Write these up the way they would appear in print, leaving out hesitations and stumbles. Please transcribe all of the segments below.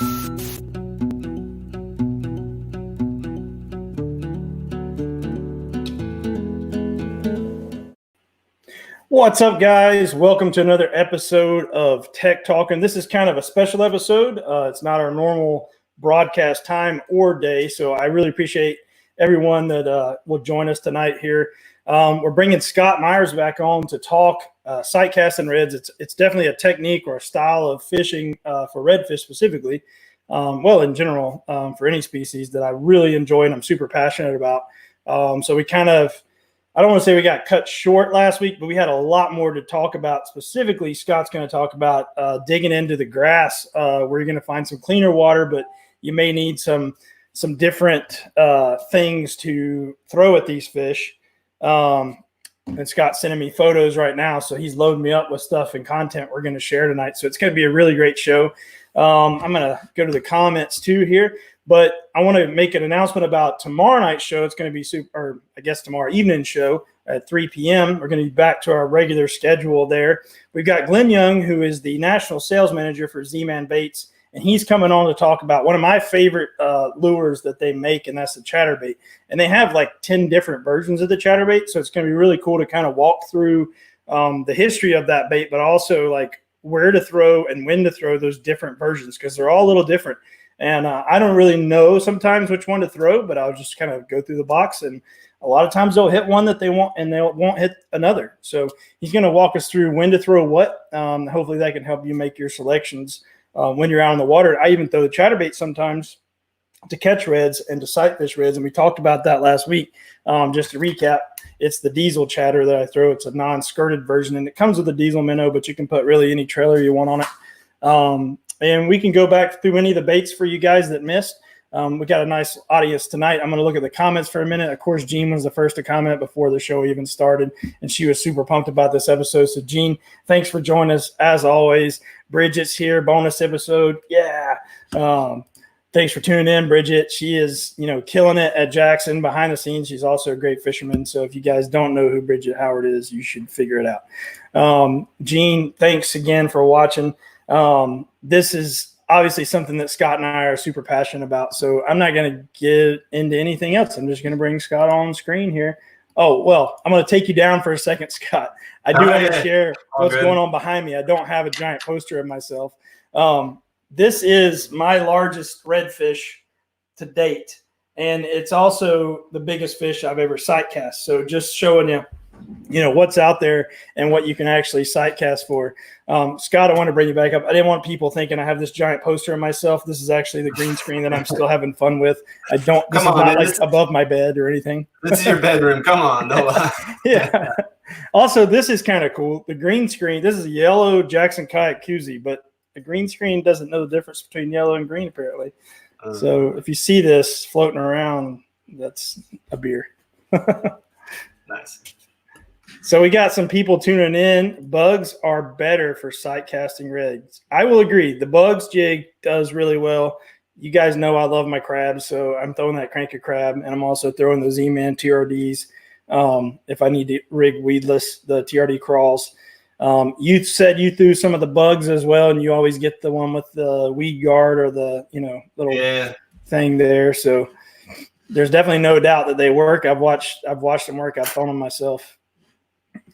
What's up, guys? Welcome to another episode of Tech Talkin. This is kind of a special episode. It's not our normal broadcast time or day, so I really appreciate everyone that will join us tonight here. We're bringing Scott Myers back on to talk sight casting reds. It's definitely a technique or a style of fishing for redfish specifically. Well, in general, for any species that I really enjoy and I'm super passionate about. So we kind of, I don't want to say we got cut short last week, but we had a lot more to talk about. Specifically, Scott's going to talk about digging into the grass where you're going to find some cleaner water, but you may need some different things to throw at these fish. And Scott's sending me photos right now, so he's loading me up with stuff and content we're going to share tonight. So it's going to be a really great show. I'm going to go to the comments too here. But I want to make an announcement about tomorrow night's show. It's going to be tomorrow evening show at 3 p.m. We're going to be back to our regular schedule there. We've got Glenn Young, who is the national sales manager for Z-Man Baits, and he's coming on to talk about one of my favorite lures that they make, and that's the chatterbait. And they have like 10 different versions of the chatterbait, so it's going to be really cool to kind of walk through the history of that bait, but also like where to throw and when to throw those different versions, because they're all a little different. And I don't really know sometimes which one to throw, but I'll just kind of go through the box. And a lot of times they'll hit one that they want and they won't hit another. So he's going to walk us through when to throw what. Hopefully that can help you make your selections when you're out on the water. I even throw the chatterbait sometimes to catch reds and to sight fish reds. And we talked about that last week. Just to recap, it's the diesel chatter that I throw. It's a non-skirted version, and it comes with a diesel minnow, but you can put really any trailer you want on it. And we can go back through any of the baits for you guys that missed. We got a nice audience tonight. I'm going to look at the comments for a minute. Of course, Jean was the first to comment before the show even started, and she was super pumped about this episode. So, Jean, thanks for joining us as always. Bridget's here, bonus episode. Yeah. Thanks for tuning in, Bridget. She is, killing it at Jackson behind the scenes. She's also a great fisherman. So if you guys don't know who Bridget Howard is, you should figure it out. Jean, thanks again for watching. This is obviously something that Scott and I are super passionate about. So I'm not going to get into anything else. I'm just going to bring Scott on screen here. Oh, well, I'm going to take you down for a second, Scott. I do want to share what's going on behind me. I don't have a giant poster of myself. This is my largest redfish to date. And it's also the biggest fish I've ever sight cast. So just showing you, what's out there and what you can actually sight cast for. Scott, I want to bring you back up. I didn't want people thinking I have this giant poster of myself. This is actually the green screen that I'm still having fun with. This is not like above my bed or anything. This is your bedroom. Come on. No. Yeah. Also, this is kind of cool. The green screen, this is a yellow Jackson Kayak koozie, but the green screen doesn't know the difference between yellow and green, apparently. So if you see this floating around, that's a beer. Nice. So we got some people tuning in. Bugs are better for sight casting reds. I will agree. The bugs jig does really well. You guys know I love my crabs, so I'm throwing that cranky crab, and I'm also throwing the Z-Man TRDs if I need to rig weedless, the TRD crawls. You said you threw some of the bugs as well, and you always get the one with the weed guard or the little thing there. So there's definitely no doubt that they work. I've watched them work. I've thrown them myself.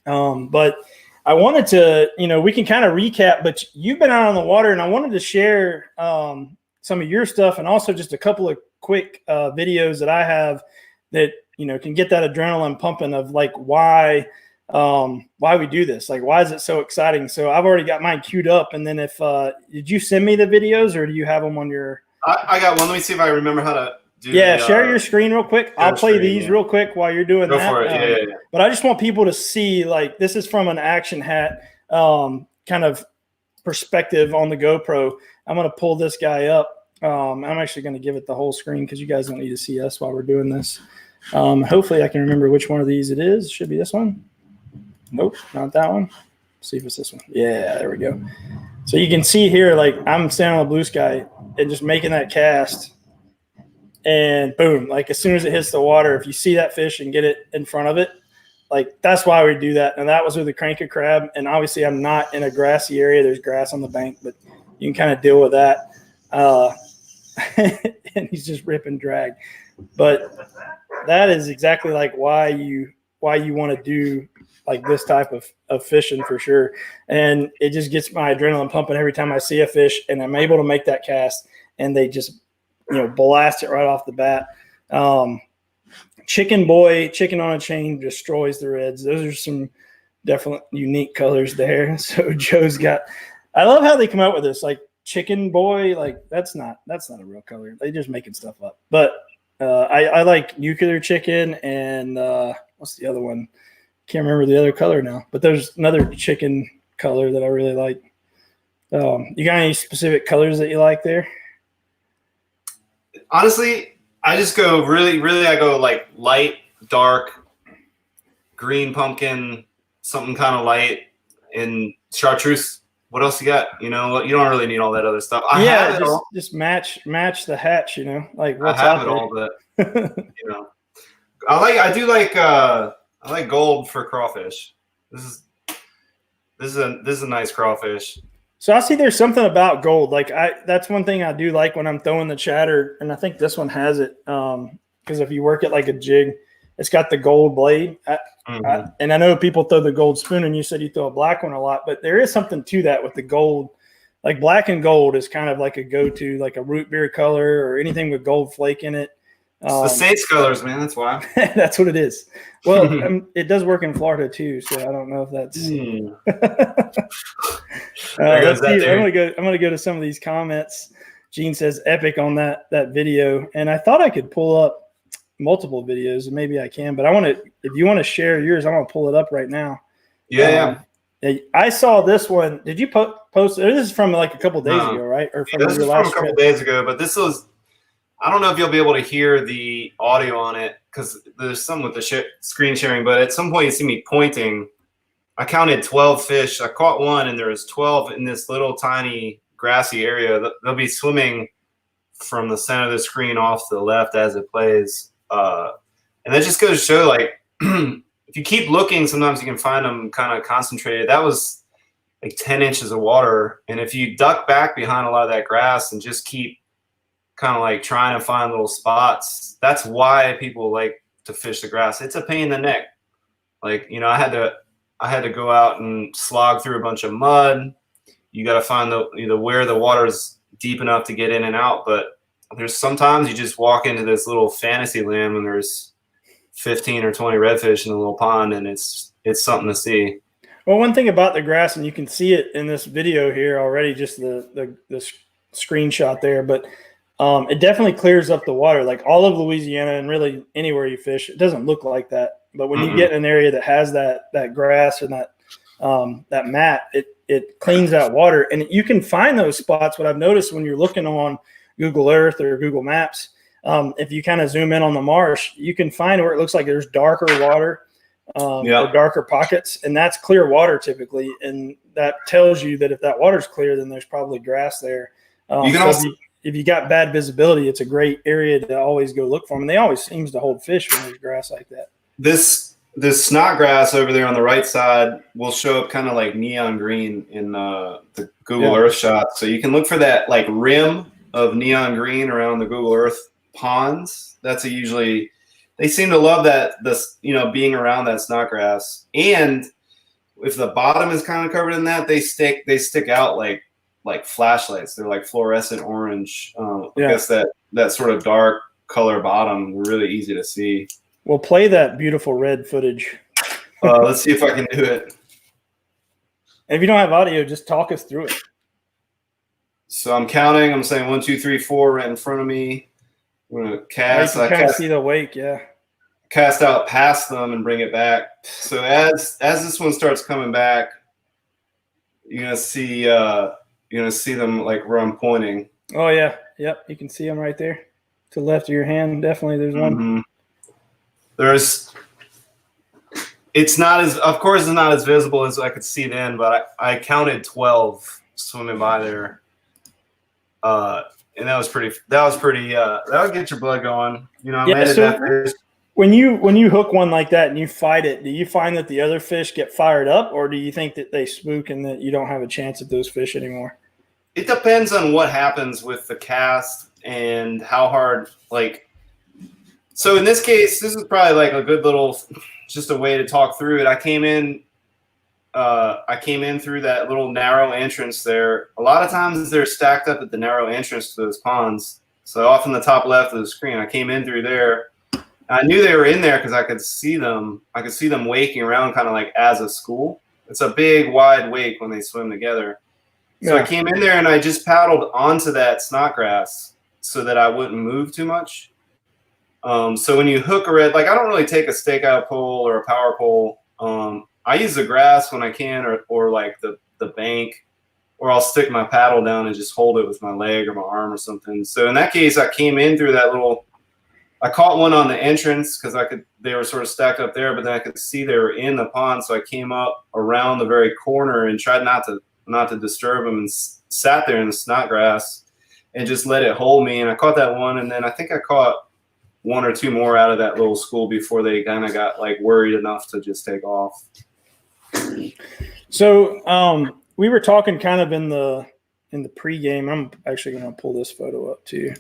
But I wanted to, we can kind of recap, but you've been out on the water, and I wanted to share some of your stuff and also just a couple of quick videos that I have that, can get that adrenaline pumping of like why we do this. Like, why is it so exciting? So I've already got mine queued up. And then did you send me the videos or do you have them on your? I got one. Let me see if I remember how to. Share your screen real quick. I'll play these real quick while you're doing that. Go for it. Yeah. But I just want people to see, like, this is from an action hat kind of perspective on the GoPro. I'm going to pull this guy up. I'm actually going to give it the whole screen because you guys don't need to see us while we're doing this. Hopefully I can remember which one of these it is. Should be this one. Nope, not that one. Let's see if it's this one. Yeah, there we go. So you can see here, like, I'm standing on the blue sky and just making that cast. And boom, like as soon as it hits the water, if you see that fish and get it in front of it, like that's why we do that. And that was with the cranky crab. And obviously I'm not in a grassy area. There's grass on the bank, but you can kind of deal with that. and he's just ripping drag. But that is exactly like why you want to do like this type of fishing for sure. And it just gets my adrenaline pumping every time I see a fish and I'm able to make that cast and they just, blast it right off the bat. Chicken on a chain destroys the reds. Those are some definite unique colors there. So Joe's I love how they come out with this, like chicken boy, like that's not a real color. They're just making stuff up. But I like nuclear chicken and what's the other one? Can't remember the other color now, but there's another chicken color that I really like. You got any specific colors that you like there? Honestly, I just go I go like light, dark, green pumpkin, something kind of light, and chartreuse. What else you got? You don't really need all that other stuff. I have it all. Just match the hatch. Like what's I have out it all, but I like gold for crawfish. This is a nice crawfish. So I see there's something about gold. Like that's one thing I do like when I'm throwing the chatter, and I think this one has it. Because if you work it like a jig, it's got the gold blade. And I know people throw the gold spoon, and you said you throw a black one a lot, but there is something to that with the gold. Like black and gold is kind of like a go-to, like a root beer color or anything with gold flake in it. It's the Saints colors, man. That's why. That's what it is. Well, it does work in Florida too, so I don't know if that's. Let's see. I'm gonna go to some of these comments. Gene says epic on that video, and I thought I could pull up multiple videos, and maybe I can, but if you want to share yours, I'm gonna pull it up right now. Yeah. I saw this one. Did you post? This is from like a couple days ago, right? Or from this is from a couple days ago, but this was. I don't know if you'll be able to hear the audio on it because there's some with the screen sharing, but at some point you see me pointing. I counted 12 fish. I caught one, and there was 12 in this little tiny grassy area. They'll be swimming from the center of the screen off to the left as it plays. And that just goes to show, like, if you keep looking, sometimes you can find them kind of concentrated. That was like 10 inches of water. And if you duck back behind a lot of that grass and just keep kind of like trying to find little spots, that's why people like to fish the grass. It's a pain in the neck. Like, I had to go out and slog through a bunch of mud. You got to find where the water's deep enough to get in and out. But there's sometimes you just walk into this little fantasy land and there's 15 or 20 redfish in a little pond, and it's something to see. Well, one thing about the grass, and you can see it in this video here already, just the screenshot there, but it definitely clears up the water. Like all of Louisiana and really anywhere you fish, it doesn't look like that. But when you get in an area that has that grass and that mat, it cleans that water. And you can find those spots. What I've noticed when you're looking on Google Earth or Google Maps, if you kind of zoom in on the marsh, you can find where it looks like there's darker water or darker pockets. And that's clear water typically. And that tells you that if that water's clear, then there's probably grass there. If you got bad visibility, it's a great area to always go look for them. And they always seems to hold fish when there's grass like that. This snodgrass over there on the right side will show up kind of like neon green in the Google Earth shot. So you can look for that like rim of neon green around the Google Earth ponds. That's usually they seem to love that being around that snodgrass. And if the bottom is kind of covered in that, they stick out like flashlights. They're like fluorescent orange. I guess that sort of dark color bottom were really easy to see. We'll play that beautiful red footage. Let's see if I can do it. If you don't have audio, just talk us through it. So I'm counting. I'm saying 1, 2, 3, 4 right in front of me. I'm going to cast. I can see the wake, yeah. Cast out past them and bring it back. So as this one starts coming back, you're gonna see them like where I'm pointing. Oh yeah, yep. You can see them right there to the left of your hand. Definitely, there's one. It's not as visible as I could see then, but I counted 12 swimming by there, and that was pretty. That would get your blood going. When you hook one like that and you fight it, do you find that the other fish get fired up, or do you think that they spook and that you don't have a chance at those fish anymore? It depends on what happens with the cast and how hard, like, so in this case, this is probably like a good little, just a way to talk through it. I came in through that little narrow entrance there. A lot of times they're stacked up at the narrow entrance to those ponds. So off in the top left of the screen, I came in through there. I knew they were in there because I could see them. I could see them waking around kind of like as a school. It's a big, wide wake when they swim together. So I came in there and I just paddled onto that snodgrass so that I wouldn't move too much. So when you hook a red, like I don't really take a stakeout pole or a power pole. I use the grass when I can, or like the bank, or I'll stick my paddle down and just hold it with my leg or my arm or something. So in that case, I came in through that little. I caught one on the entrance because they were sort of stacked up there, but then I could see they were in the pond. So I came up around the very corner and tried not to disturb them, and sat there in the snodgrass and just let it hold me. And I caught that one, and then I think I caught one or two more out of that little school before they kind of got like worried enough to just take off. So we were talking kind of in the pregame. I'm actually going to pull this photo up too.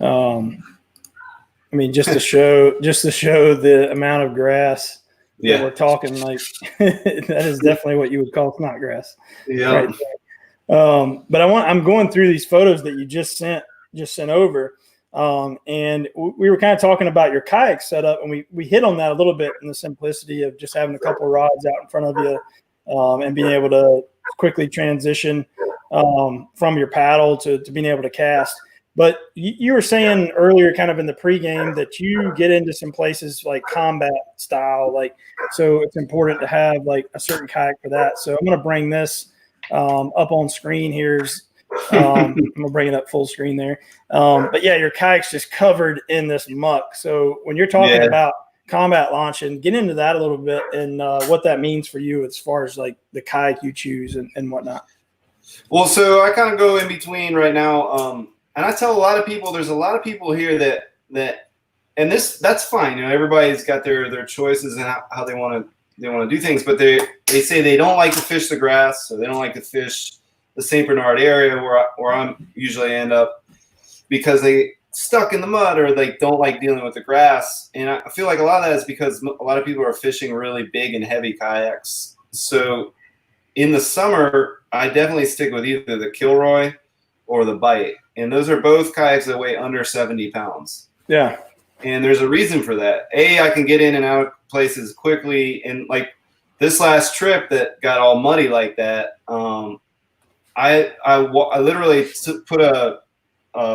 I mean, just to show the amount of grass that we're talking, like that is definitely what you would call snodgrass. Yeah. Right but I'm going through these photos that you just sent over. And we were kind of talking about your kayak setup, and we hit on that a little bit in the simplicity of just having a couple of rods out in front of you, and being able to quickly transition from your paddle to being able to cast. But you were saying earlier, kind of in the pregame, that you get into some places like combat style, like, so it's important to have like a certain kayak for that. So I'm going to bring this up on screen here. I'm gonna bring it up full screen there. But yeah, your kayak's just covered in this muck. So when you're talking about combat launching, get into that a little bit, and what that means for you as far as like the kayak you choose and whatnot. Well, so I kind of go in between right now. And I tell a lot of people, there's a lot of people here that and that's fine. You know, everybody's got their choices and how they want to do things, but they say they don't like to fish the grass, or they don't like to fish the St. Bernard area where I'm usually end up, because they stuck in the mud, or they don't like dealing with the grass. And I feel like a lot of that is because a lot of people are fishing really big and heavy kayaks. So in the summer, I definitely stick with either the Kilroy or the Bite. And those are both kayaks that weigh under 70 pounds. Yeah. And there's a reason for that. I can get in and out of places quickly. And like this last trip that got all muddy like that, I literally put a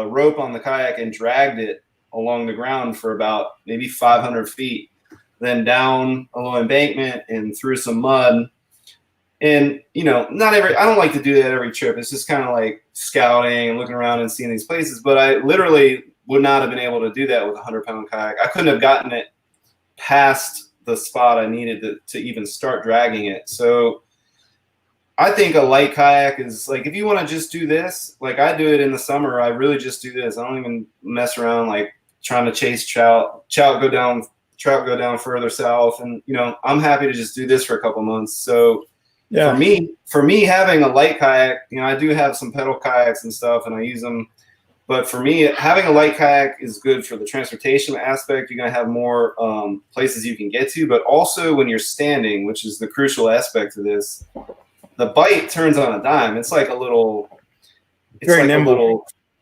rope on the kayak and dragged it along the ground for about maybe 500 feet, then down a little embankment and through some mud. And, you know, I don't like to do that every trip. It's just kind of like scouting and looking around and seeing these places. But I literally would not have been able to do that with a 100-pound kayak. I couldn't have gotten it past the spot I needed to even start dragging it. So I think a light kayak is like, if you want to just do this, like I do it in the summer, I really just do this. I don't even mess around like trying to chase trout go down further south. And, you know, I'm happy to just do this for a couple months. So yeah, for me having a light kayak, you know, I do have some pedal kayaks and stuff and I use them. But for me, having a light kayak is good for the transportation aspect. You're going to have more places you can get to, but also when you're standing, which is the crucial aspect of this, the Bite turns on a dime. It's like a little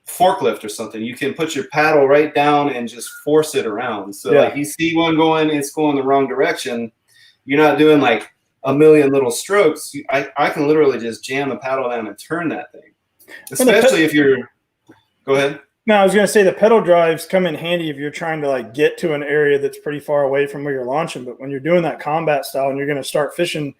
forklift or something. You can put your paddle right down and just force it around. So like you see one going, it's going the wrong direction. You're not doing like a million little strokes. I can literally just jam the paddle down and turn that thing. Especially if you're – go ahead. No, I was going to say the pedal drives come in handy if you're trying to like get to an area that's pretty far away from where you're launching. But when you're doing that combat style and you're going to start fishing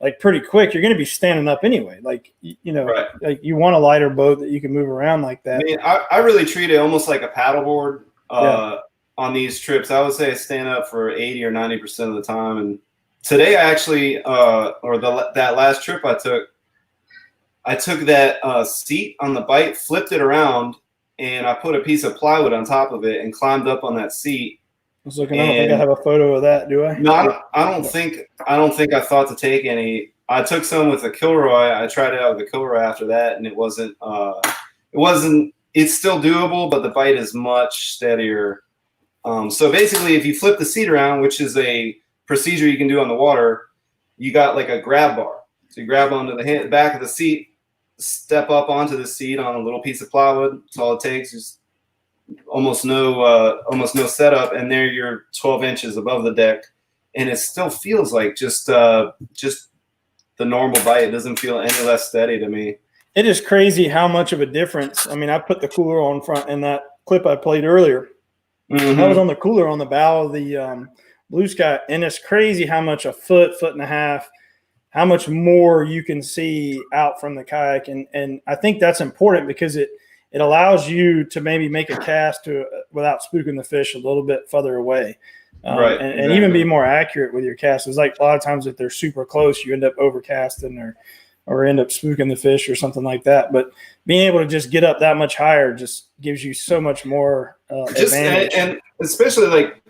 like pretty quick, you're going to be standing up anyway. Like, you know, like you want a lighter boat that you can move around like that. I mean, I really treat it almost like a paddleboard on these trips. I would say I stand up for 80 or 90% of the time. And today I actually, that last trip I took that seat on the Bite, flipped it around, and I put a piece of plywood on top of it and climbed up on that seat. I don't think I have a photo of that, do I? No, I don't think I thought to take any I took some with a Kilroy. I tried it out with a Kilroy after that, and it wasn't. It's still doable, but the bite is much steadier. So basically, if you flip the seat around, which is a procedure you can do on the water, you got like a grab bar. So you grab onto the back of the seat, step up onto the seat on a little piece of plywood. That's all it takes. Just almost no setup, and there you're 12 inches above the deck, and it still feels like just the normal bite. It doesn't feel any less steady to me. It is crazy how much of a difference. I mean, I put the cooler on front in that clip I played earlier. Mm-hmm. I was on the cooler on the bow of the Blue Sky, and it's crazy how much a foot and a half, how much more you can see out from the kayak. And I think that's important because it allows you to maybe make a cast without spooking the fish a little bit further away. Right. And even be more accurate with your casts. It's like a lot of times if they're super close, you end up overcasting or end up spooking the fish or something like that. But being able to just get up that much higher just gives you so much more advantage. And especially like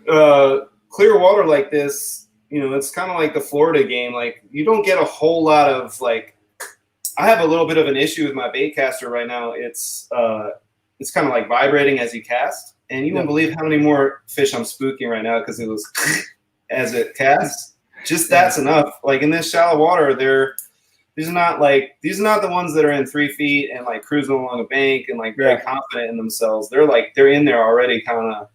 clear water like this, it's kind of like the Florida game. Like you don't get a whole lot of like. I have a little bit of an issue with my bait caster right now. It's kind of like vibrating as you cast, and you won't believe how many more fish I'm spooking right now because it was as it casts. Just that's enough. Like in this shallow water, these are not the ones that are in 3 feet and like cruising along a bank and like very confident in themselves. They're in there already, kind of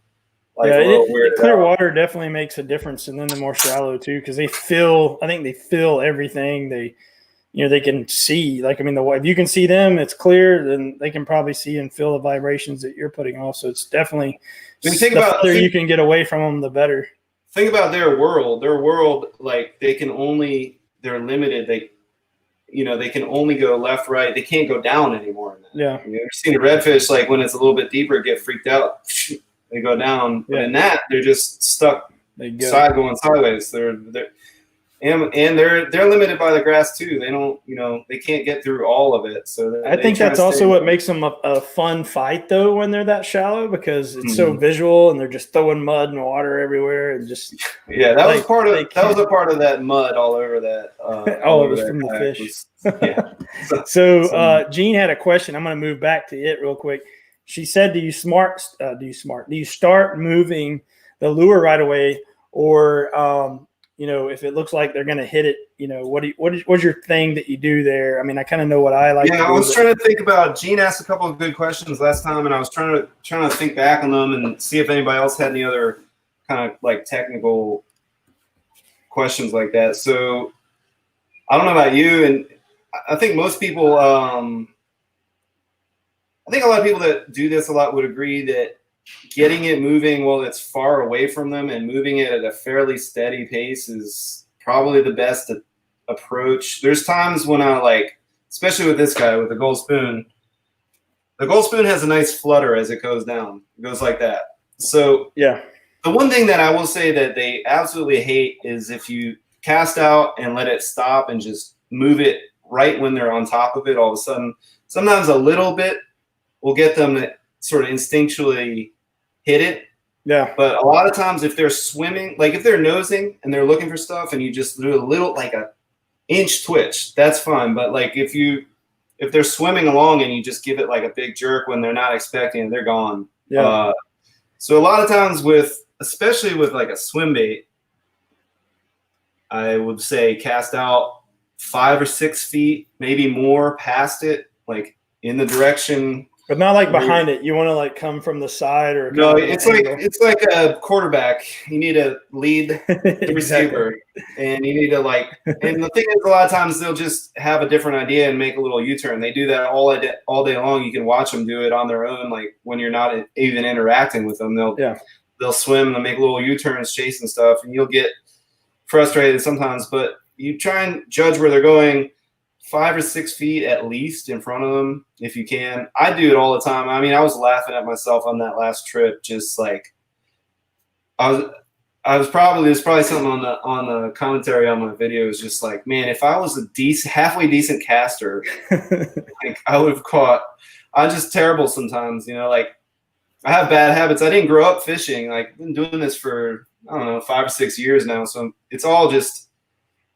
like a little weird. Clear water definitely makes a difference, and then the more shallow too, because I think they feel everything. They can see. Like, I mean, if you can see them, it's clear. Then they can probably see and feel the vibrations that you're putting off. So it's definitely the further you can get away from them, the better. Think about their world. Their world, like they're limited. They can only go left, right. They can't go down anymore. Yeah. You've seen a redfish, like when it's a little bit deeper, get freaked out. They go down. Yeah. But in that, they're just stuck going sideways. They're limited by the grass too. They don't, they can't get through all of it. So I think that's also what makes them a fun fight though when they're that shallow, because it's so visual and they're just throwing mud and water everywhere and just that was a part of that mud all over that. All of it was from the fish. So Jean had a question. I'm going to move back to it real quick. She said, do you start moving the lure right away, or if it looks like they're going to hit it, what's your thing that you do there? I mean, I kind of know what I like. Yeah, I was trying to think about. Gene asked a couple of good questions last time, and I was trying to think back on them and see if anybody else had any other kind of like technical questions like that. So I don't know about you, and I think most people. I think a lot of people that do this a lot would agree that getting it moving while it's far away from them and moving it at a fairly steady pace is probably the best approach. There's times when especially with this guy, with the gold spoon has a nice flutter as it goes down. It goes like that. So the one thing that I will say that they absolutely hate is if you cast out and let it stop and just move it right when they're on top of it, all of a sudden, sometimes a little bit will get them to sort of instinctually hit it. Yeah. But a lot of times if they're swimming, like if they're nosing and they're looking for stuff and you just do a little, like a inch twitch, that's fine. But like if they're swimming along and you just give it like a big jerk when they're not expecting it, they're gone. Yeah. So a lot of times especially with like a swim bait, I would say cast out 5 or 6 feet, maybe more past it, like in the direction. But not like behind it. You want to like come from the side or no. It's like a quarterback. You need to lead the receiver, and you need to And the thing is, a lot of times they'll just have a different idea and make a little U-turn. They do that all day long. You can watch them do it on their own. Like when you're not even interacting with them, they'll swim. They'll make little U-turns, chasing stuff, and you'll get frustrated sometimes. But you try and judge where they're going. 5 or 6 feet at least in front of them, if you can. I do it all the time. I mean, I was laughing at myself on that last trip. Just like there's probably something on the commentary on my video is just like, man, if I was a halfway decent caster, like I would have caught. I'm just terrible sometimes, like I have bad habits. I didn't grow up fishing. Like I've been doing this for, I don't know, 5 or 6 years now. So it's all just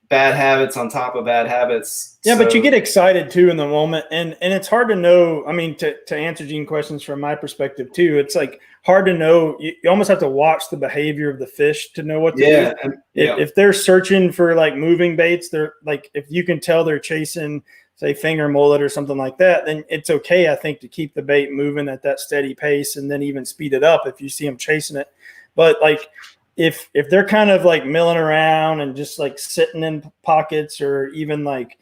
bad habits on top of bad habits. Yeah, but you get excited too in the moment, and it's hard to know. I mean, to answer Gene questions from my perspective too, it's like hard to know. You almost have to watch the behavior of the fish to know what to do. If they're searching for like moving baits, they're like, if you can tell they're chasing, say, finger mullet or something like that, then it's okay, I think, to keep the bait moving at that steady pace and then even speed it up if you see them chasing it. But like, if they're kind of like milling around and just like sitting in pockets, or even like,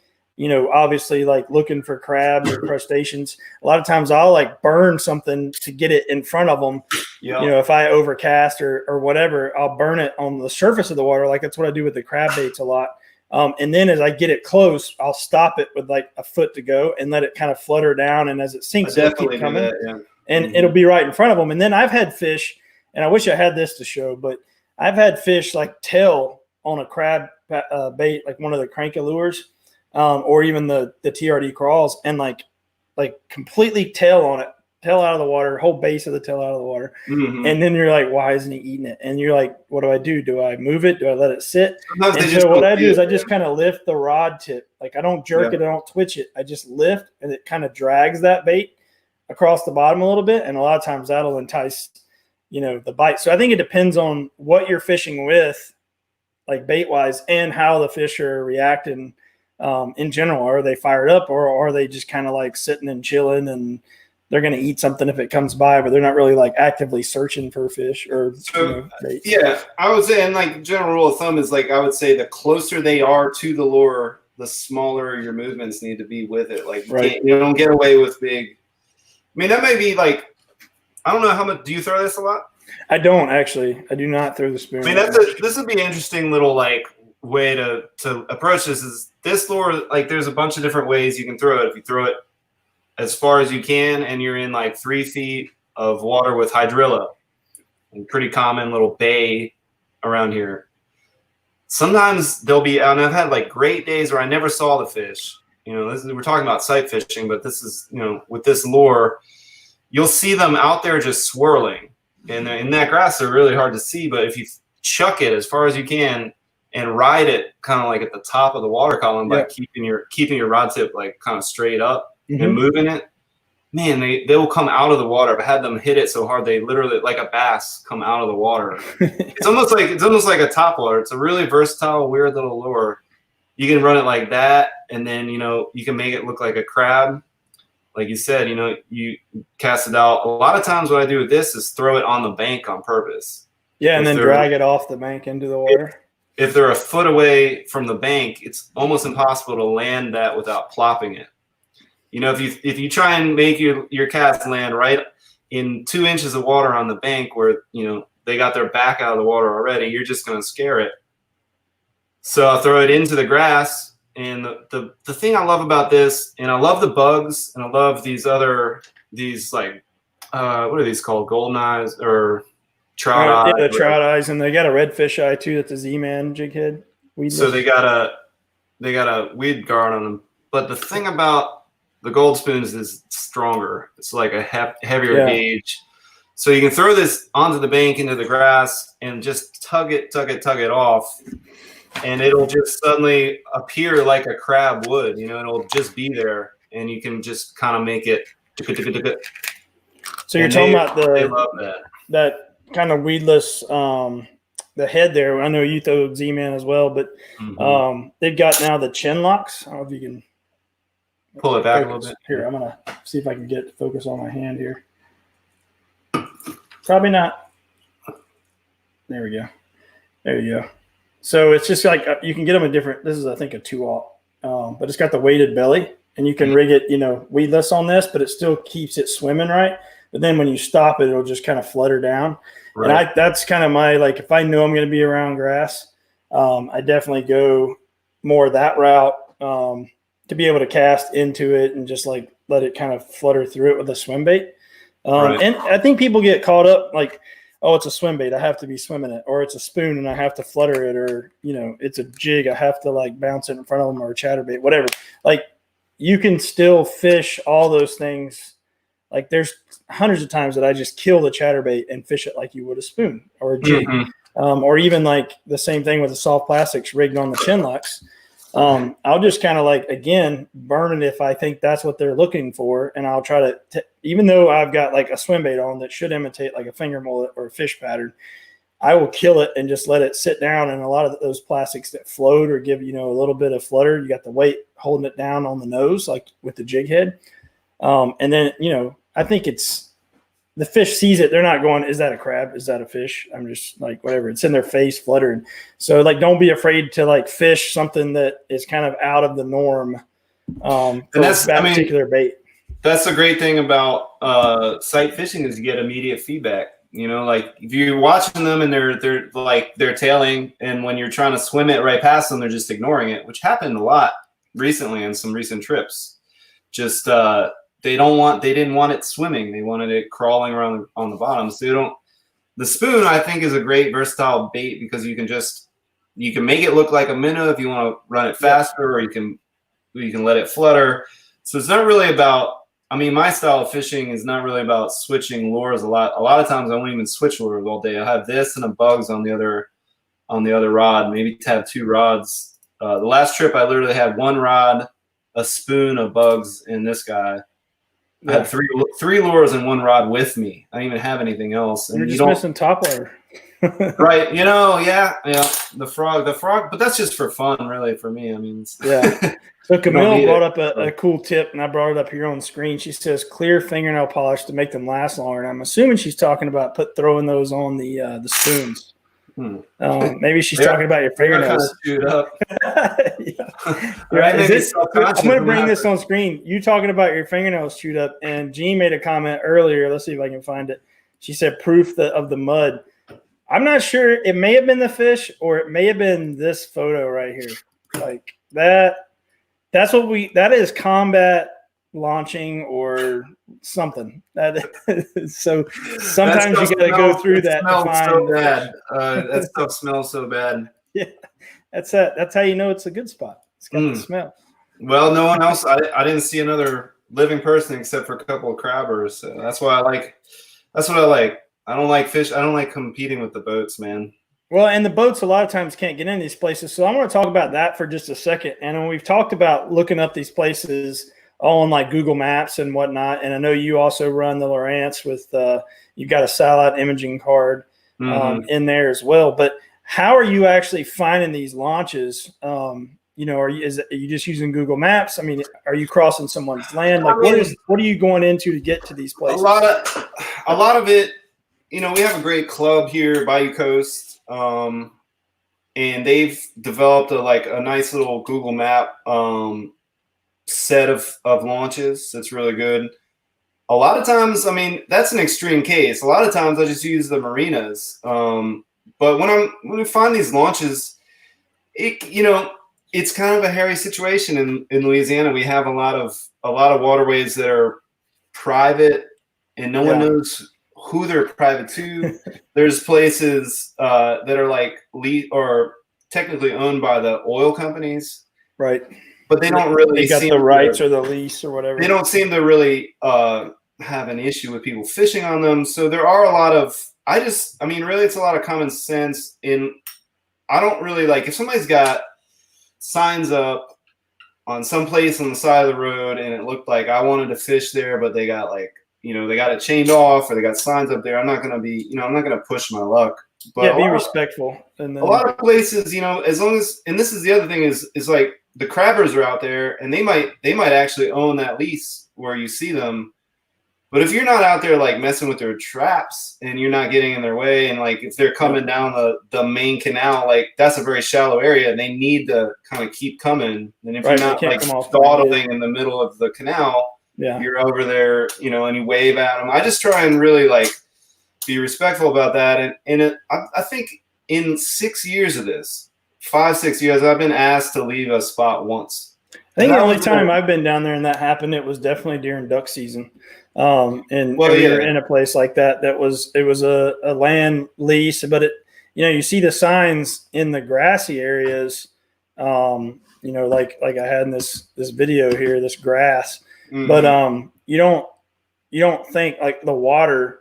obviously like looking for crabs or crustaceans, a lot of times I'll like burn something to get it in front of them. If I overcast or whatever, I'll burn it on the surface of the water. Like that's what I do with the crab baits a lot. And then as I get it close, I'll stop it with like a foot to go and let it kind of flutter down. And as it sinks, it'll keep coming, and it'll be right in front of them. And then I've had fish, and I wish I had this to show, but I've had fish like tail on a crab bait, like one of the crank lures, or even the TRD crawls, and like completely tail on it, tail out of the water, whole base of the tail out of the water. And then you're like, why isn't he eating it? And you're like, what do? Do I move it? Do I let it sit? And so what I do is I just kind of lift the rod tip. Like I don't jerk it, I don't twitch it. I just lift, and it kind of drags that bait across the bottom a little bit. And a lot of times that'll entice the bite. So I think it depends on what you're fishing with, like bait wise, and how the fish are reacting in general. Are they fired up, or are they just kind of like sitting and chilling, and they're going to eat something if it comes by, but they're not really like actively searching for fish or bait? Yeah, I would say, and like general rule of thumb is like, I would say the closer they are to the lure, the smaller your movements need to be with it. Like you don't get away with big. I mean, that may be like, I don't know how much. Do you throw this a lot? I don't actually. I do not throw the spoon. I mean, this would be an interesting little like way to approach this. Is this lure, like there's a bunch of different ways you can throw it. If you throw it as far as you can, and you're in like 3 feet of water with hydrilla, a pretty common little bay around here. Sometimes they'll be, and I've had like great days where I never saw the fish. We're talking about sight fishing, but this is, with this lure, you'll see them out there just swirling. And in that grass, they're really hard to see. But if you chuck it as far as you can and ride it kind of like at the top of the water column by keeping your rod tip like kind of straight up and moving it, man, they will come out of the water. I've had them hit it so hard they literally, like a bass, come out of the water. It's almost like a topwater. It's a really versatile, weird little lure. You can run it like that, and then you can make it look like a crab. Like you said, you cast it out. A lot of times what I do with this is throw it on the bank on purpose. Yeah, and then drag it off the bank into the water. If they're a foot away from the bank, it's almost impossible to land that without plopping it. If you try and make your cast land right in 2 inches of water on the bank where, they got their back out of the water already, you're just going to scare it. So I'll throw it into the grass. And the thing I love about this, and I love the bugs, and I love these like, what are these called? Golden eyes or trout eyes? Yeah, the trout eyes, and they got a redfish eye too. That's a Z-Man jig head. So they got a weed guard on them. But the thing about the gold spoons is stronger. It's like a heavier gauge. So you can throw this onto the bank into the grass and just tug it off. And it'll just suddenly appear like a crab would, it'll just be there, and you can just kind of make it. So you're talking about they love that kind of weedless, the head there. I know you throw Z-Man as well, but they've got now the chin locks. I don't know if you can pull it back a little bit. Here, I'm gonna see if I can get focus on my hand here. Probably not. There we go. There you go. So it's just like you can get them a different. This is, I think, a 2-aught, but it's got the weighted belly, and you can rig it, weedless on this, but it still keeps it swimming right. But then when you stop it, it'll just kind of flutter down. Right. And that's kind of my, like, if I know I'm going to be around grass, I definitely go more that route to be able to cast into it and just like let it kind of flutter through it with a swim bait. And I think people get caught up like, oh, it's a swim bait, I have to be swimming it, or it's a spoon and I have to flutter it, or, it's a jig, I have to like bounce it in front of them, or a chatterbait, whatever. Like you can still fish all those things. Like there's hundreds of times that I just kill the chatterbait and fish it like you would a spoon or a jig. or even like the same thing with the soft plastics rigged on the chin locks. I'll just kind of like, again, burn it if I think that's what they're looking for. And I'll try to, even though I've got like a swim bait on that should imitate like a finger mullet or a fish pattern, I will kill it and just let it sit down. And a lot of those plastics that float or give, a little bit of flutter, you got the weight holding it down on the nose, like with the jig head. And then, I think the fish sees it. They're not going, is that a crab? Is that a fish? I'm just like, whatever. It's in their face fluttering. So like, don't be afraid to like fish something that is kind of out of the norm. And that's that particular bait. That's the great thing about sight fishing is you get immediate feedback. Like if you're watching them and they're tailing, and when you're trying to swim it right past them, they're just ignoring it, which happened a lot recently on some recent trips. Just they didn't want it swimming. They wanted it crawling around on the bottom. So the spoon, I think, is a great versatile bait because you can make it look like a minnow if you want to run it faster, or you can let it flutter. So it's not really about, my style of fishing is not really about switching lures a lot. A lot of times I won't even switch lures all day. I have this and a bugs on the other rod, maybe to have 2 rods. The last trip I literally had 1 rod, a spoon, a bugs, and this guy. I had three lures and 1 rod with me. I didn't even have anything else. And you're just missing top water. Right. Yeah. The frog, but that's just for fun, really, for me. Yeah. So Camille brought up a cool tip, and I brought it up here on the screen. She says clear fingernail polish to make them last longer. And I'm assuming she's talking about throwing those on the spoons. Maybe she's talking about your fingernails. Kind of up. Yeah. Right. I'm going to bring this on screen. You talking about your fingernails chewed up, and Jean made a comment earlier. Let's see if I can find it. She said proof of the mud. I'm not sure. It may have been the fish, or it may have been this photo right here. Like that. That is combat launching or something. So sometimes you got to go through that to find. So bad. That stuff smells so bad. Yeah, that's how you know it's a good spot. It's got the smell. Well, no one else. I didn't see another living person except for a couple of crabbers. So that's what I like. I don't like fish. I don't like competing with the boats, man. Well, and the boats a lot of times can't get in these places. So I'm going to talk about that for just a second. And when we've talked about looking up these places on like Google Maps and whatnot, and I know you also run the Lowrance with you've got a satellite imaging card in there as well. But how are you actually finding these launches? Are you just using Google Maps? Are you crossing someone's land? Like what are you going into to get to these places? A lot of it. We have a great club here, Bayou Coast. And they've developed a nice little Google Map set of launches that's really good. A lot of times, that's an extreme case. A lot of times I just use the marinas. But when we find these launches, it's kind of a hairy situation in Louisiana. We have a lot of waterways that are private, and no one knows who they're private to. There's places that are or technically owned by the oil companies, right? But they don't really got the rights or the lease or whatever. They don't seem to really have an issue with people fishing on them. So there are a lot of. Really, it's a lot of common sense. I don't really like if somebody's got signs up on some place on the side of the road, and it looked like I wanted to fish there, but they got they got it chained off or they got signs up there. I'm not going to push my luck. But be respectful. And then, a lot of places, as long as, and this is the other thing is like the crabbers are out there and they might actually own that lease where you see them. But if you're not out there like messing with their traps and you're not getting in their way, and like if they're coming down the main canal, like that's a very shallow area and they need to kind of keep coming. And if you're not like dawdling in the middle of the canal, you're over there, and you wave at them. I just try and really be respectful about that. And I think in 6 years of this, 5-6 years, I've been asked to leave a spot once. I think the only time I've been down there and that happened, it was definitely during duck season. We were in a place like that. It was a land lease, but you see the signs in the grassy areas, like I had in this video here, this grass. Mm-hmm. But you don't think like the water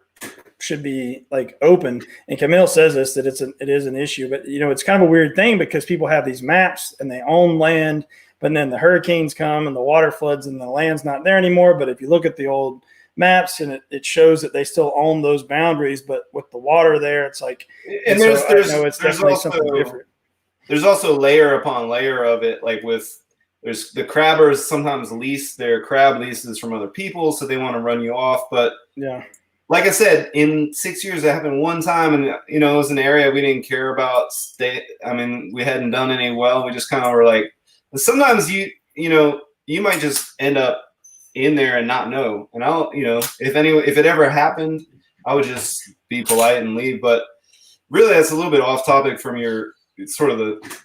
should be like open. And Camille says this, that it is an issue, but it's kind of a weird thing because people have these maps and they own land, but then the hurricanes come and the water floods and the land's not there anymore. But if you look at the old maps and it shows that they still own those boundaries, but with the water there, it's like, and it's definitely something different. There's also layer upon layer of it. Like there's the crabbers sometimes lease their crab leases from other people, so they want to run you off. But yeah, like I said, in 6 years, it happened one time, and it was an area we didn't care about. We hadn't done any well. We just kind of were like, sometimes you might just end up in there and not know. And if it ever happened, I would just be polite and leave. But really, that's a little bit off topic from your sort of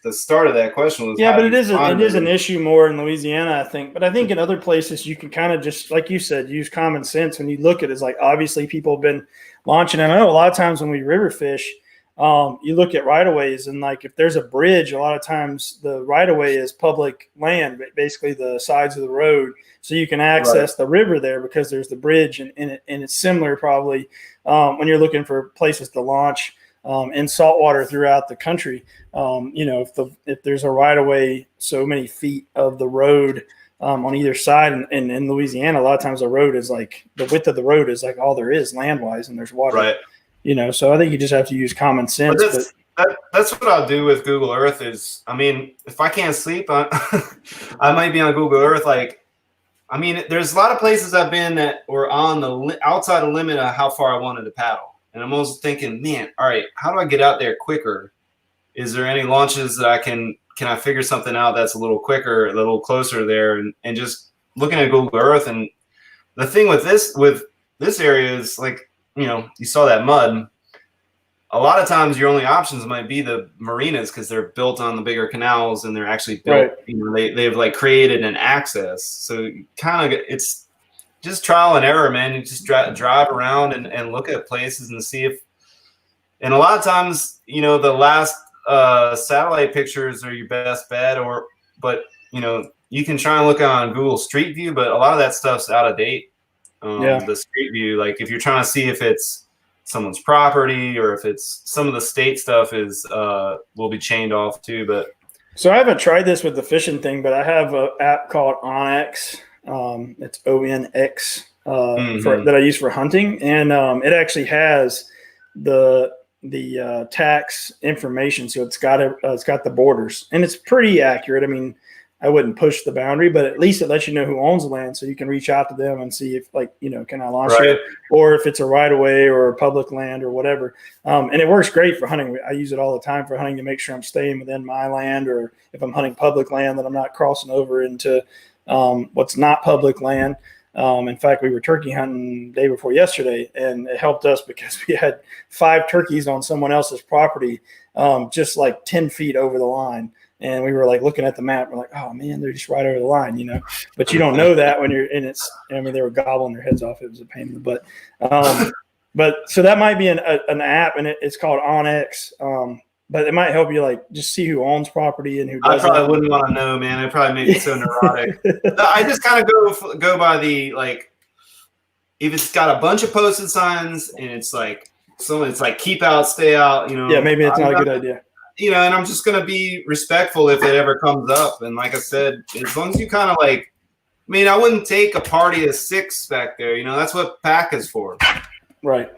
the start of that question. Was but it is an issue more in Louisiana, I think. But I think in other places you can kind of just, like you said, use common sense when you look at it. It's like, obviously people have been launching. And I know a lot of times when we river fish, you look at right-of-ways, and like if there's a bridge, a lot of times the right-of-way is public land, basically the sides of the road, so you can access the river there because there's the bridge. And it's similar probably when you're looking for places to launch in saltwater throughout the country. If there's a right-of-way so many feet of the road on either side, and in Louisiana, a lot of times the road is like, the width of the road is like all there is land-wise, and there's water. Right. So I think you just have to use common sense. That's what I'll do with Google Earth is, if I can't sleep, I might be on Google Earth. There's a lot of places I've been that were on the outside the limit of how far I wanted to paddle. And I'm always thinking, man, all right, how do I get out there quicker? Is there any launches that can I figure something out that's a little quicker, a little closer there? And just looking at Google Earth. And the thing with this area is like, you saw that mud. A lot of times your only options might be the marinas because they're built on the bigger canals and they're actually built, they've like created an access. So it's just trial and error, man. You just drive around and look at places and see and a lot of times, the last satellite pictures are your best bet, but you can try and look on Google Street View, but a lot of that stuff's out of date. The Street View, like if you're trying to see if it's someone's property or if it's some of the state stuff will be chained off too. But so I haven't tried this with the fishing thing, but I have an app called Onyx. It's ONX that I use for hunting, and it actually has the tax information, so it's got the borders, and it's pretty accurate. I wouldn't push the boundary, but at least it lets you know who owns the land, so you can reach out to them and see if, can I launch here, or if it's a right of way or public land or whatever. And it works great for hunting. I use it all the time for hunting to make sure I'm staying within my land, or if I'm hunting public land, that I'm not crossing over into what's not public land. In fact, we were turkey hunting the day before yesterday, and it helped us because we had 5 turkeys on someone else's property, just like 10 feet over the line. And we were like looking at the map. We're like, oh man, they're just right over the line, But you don't know that when you're in it. They were gobbling their heads off. It was a pain in the butt. But so that might be an app, and it's called Onyx. But it might help you just see who owns property and who doesn't. I probably wouldn't want to know, man. It'd probably make me so neurotic. I just kind of go by the if it's got a bunch of posted signs and it's like it's like keep out, stay out. Yeah, maybe it's not a good idea. And I'm just going to be respectful if it ever comes up. And like I said, as long as you kind of I wouldn't take a party of 6 back there. That's what pack is for. Right.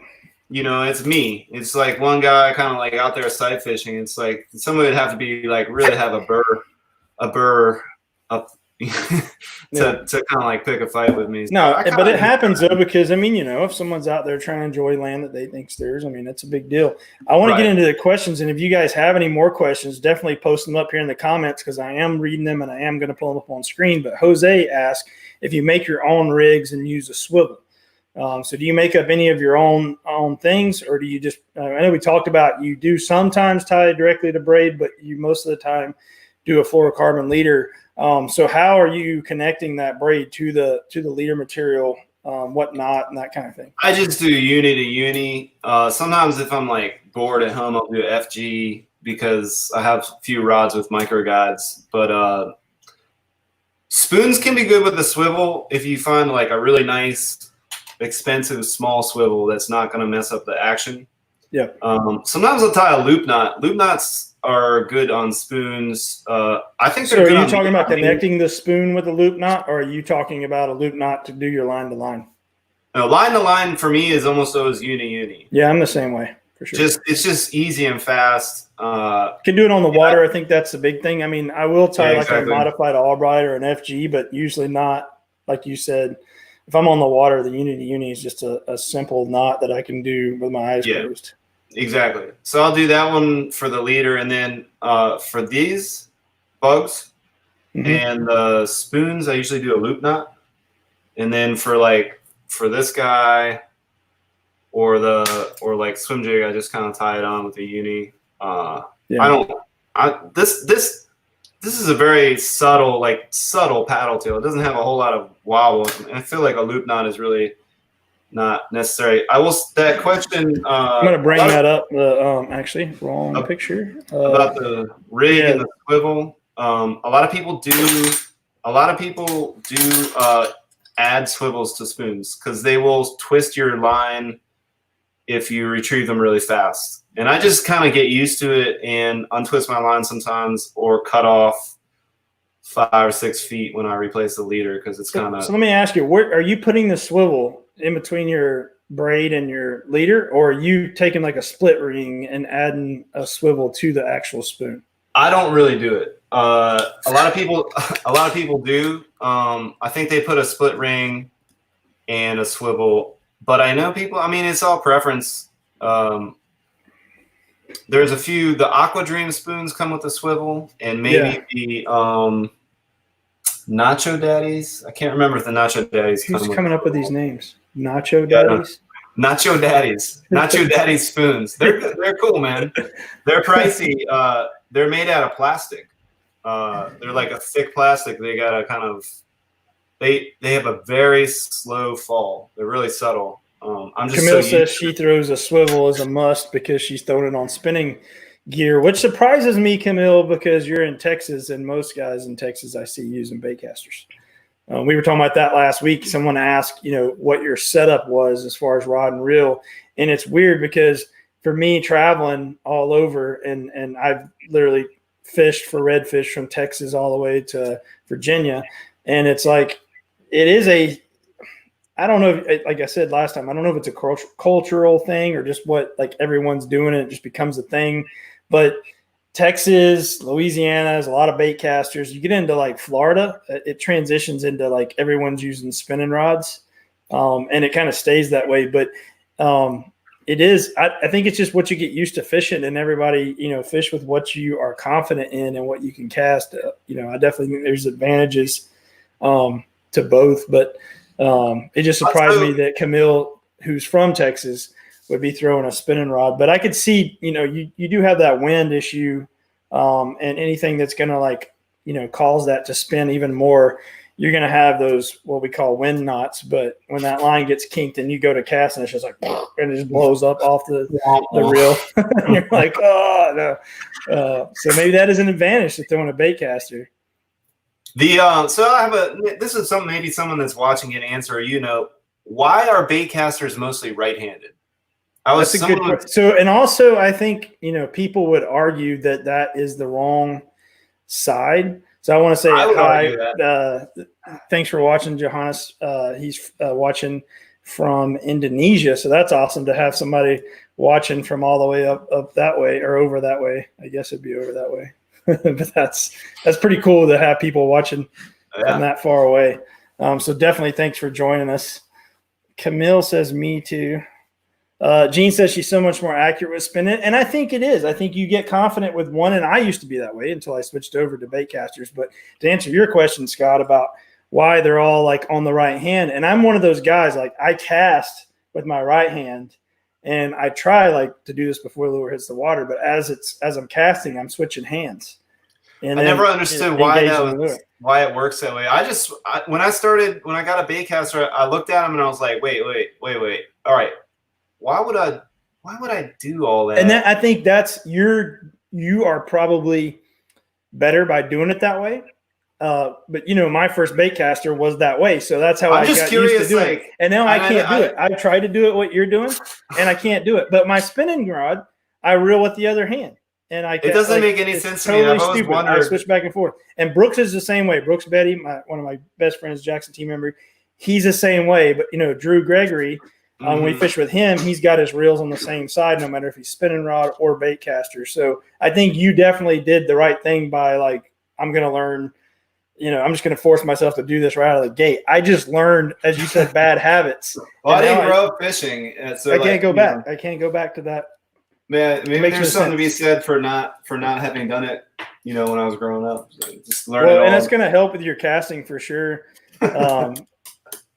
It's me. It's like one guy kind of out there sight fishing. It's like someone would have to be really have a burr up to kind of pick a fight with me. No, but it happens though, because if someone's out there trying to enjoy land that they think's theirs, that's a big deal. I want to get into the questions, and if you guys have any more questions, definitely post them up here in the comments, because I am reading them and I am going to pull them up on screen. But Jose asked if you make your own rigs and use a swivel. So do you make up any of your own things, or do you just? I know we talked about you do sometimes tie directly to braid, but you most of the time do a fluorocarbon leader. So how are you connecting that braid to the leader material, whatnot, and that kind of thing? I just do uni to uni. Sometimes if I'm bored at home, I'll do FG because I have a few rods with micro guides. But spoons can be good with the swivel if you find a really nice expensive small swivel that's not going to mess up the action. Yeah. Sometimes I'll tie a loop knot. Loop knots are good on spoons. I think So they're are good you on talking about medium. connecting the spoon with a loop knot, or are you talking about a loop knot to do your line to line? No, line to line for me is almost always uni. Yeah, I'm the same way for sure. It's just easy and fast. Can do it on the water. I think that's the big thing. I mean, I will tie exactly. like a modified Albright or an FG, but usually not, like you said. If I'm on the water, the uni is just a simple knot that I can do with my eyes closed. Exactly. So I'll do that one for the leader, and then for these bugs and the spoons, I usually do a loop knot. And then for this guy or like swim jig, I just kind of tie it on with a uni. This is a very subtle paddle tail. It doesn't have a whole lot of wobble. I feel like a loop knot is really not necessary. That question. I'm gonna bring that up. Actually, wrong picture about the rig and the swivel. A lot of people do add swivels to spoons because they will twist your line if you retrieve them really fast. And I just kind of get used to it and untwist my line sometimes, or cut off 5 or 6 feet when I replace the leader because it's kind of. So let me ask you, where are you putting the swivel in between your braid and your leader, or are you taking like a split ring and adding a swivel to the actual spoon? I don't really do it. A lot of people do. I think they put a split ring and a swivel, but I know people. I mean, it's all preference. There's a few. The Aqua Dream spoons come with a swivel, and maybe the Nacho Daddies. I can't remember if the Nacho Daddies. Who's coming up with these names? Nacho Daddies. Nacho Daddies. Nacho Daddies spoons. They're cool, man. They're pricey. They're made out of plastic. They're like a thick plastic. They got a kind of. They have a very slow fall. They're really subtle. Camille says she throws a swivel as a must because she's throwing it on spinning gear, which surprises me, Camille, because you're in Texas and most guys in Texas I see using baitcasters. We were talking about that last week. Someone asked, what your setup was as far as rod and reel. And it's weird because for me traveling all over and I've literally fished for redfish from Texas all the way to Virginia. And it's like, it is I don't know, like I said last time, I don't know if it's a cultural thing or just what, like everyone's doing it. It just becomes a thing. But Texas, Louisiana, there's a lot of bait casters. You get into like Florida, it transitions into like everyone's using spinning rods. And it kind of stays that way. But it is, I think it's just what you get used to fishing, and everybody, fish with what you are confident in and what you can cast. I definitely think there's advantages to both, but it just surprised me that Camille, who's from Texas, would be throwing a spinning rod. But I could see, you do have that wind issue, and anything that's going to cause that to spin even more, you're going to have those, what we call wind knots. But when that line gets kinked and you go to cast and it's just like, and it just blows up off the reel, and you're like, oh no. So maybe that is an advantage to throwing a bait caster. This is something maybe someone that's watching can answer. Why are bait casters mostly right-handed? That's a good question. So, and also I think people would argue that is the wrong side. So I want to say hi. Thanks for watching, Johannes. He's watching from Indonesia, so that's awesome to have somebody watching from all the way up that way, or over that way. I guess it'd be over that way. But that's pretty cool to have people watching from that far away. So definitely thanks for joining us. Camille says, me too. Jean says she's so much more accurate with spinning, and I think it is. I think you get confident with one, and I used to be that way until I switched over to bait casters. But to answer your question, Scott, about why they're all like on the right hand, and I'm one of those guys, like I cast with my right hand, and I try like to do this before the lure hits the water, but as I'm casting, I'm switching hands. And I never understood why it works that way. When I got a bait caster, I looked at him and I was like, wait. All right. Why would I do all that? And I think you are probably better by doing it that way. But my first bait caster was that way, so that's how I'm I just got curious, used to doing like, it. And now I can't do it. I've tried to do it what you're doing, and I can't do it. But my spinning rod, I reel with the other hand, and it doesn't make any sense to me. Totally I've always stupid. wondered. I switch back and forth. And Brooks is the same way. Brooks Betty, one of my best friends, Jackson team member, he's the same way. But Drew Gregory. When we fish with him, he's got his reels on the same side, no matter if he's spinning rod or bait caster. So I think you definitely did the right thing by I'm going to learn, I'm just going to force myself to do this right out of the gate. I just learned, as you said, bad habits. Well, I didn't grow up fishing. So I can't go back. I can't go back to that. Man, maybe there's something to be said for not having done it, when I was growing up. So just learn it all. And it's going to help with your casting for sure.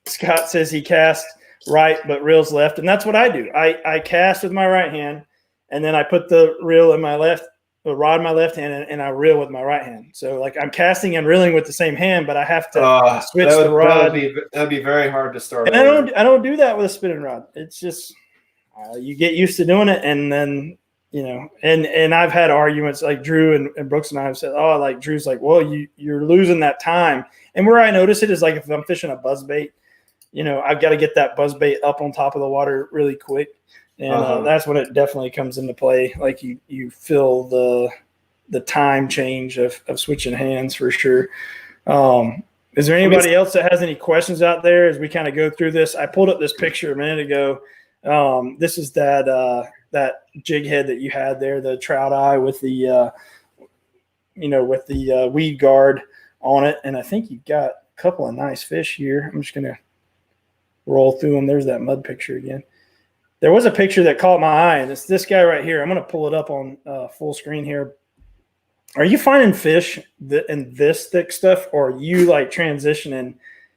Scott says he casts right but reels left, and that's what I do. I cast with my right hand, and then I put the reel in my left, the rod in my left hand, and I reel with my right hand. So I'm casting and reeling with the same hand, but I have to switch the rod. That'd be very hard to start. And I don't do that with a spinning rod. It's just you get used to doing it, and then and I've had arguments like Drew and Brooks and I have said, Drew's like, well, you're losing that time. And where I notice it is if I'm fishing a buzzbait, I've got to get that buzzbait up on top of the water really quick. And that's when it definitely comes into play. You feel the time change of switching hands for sure. Is there anybody else that has any questions out there as we kind of go through this? I pulled up this picture a minute ago. This is that jig head that you had there, the trout eye with the, with the weed guard on it. And I think you've got a couple of nice fish here. I'm just going to roll through them. There's that mud picture again. There was a picture that caught my eye, and it's this guy right here. I'm going to pull it up on full screen here. Are you finding fish in this thick stuff, or are you transitioning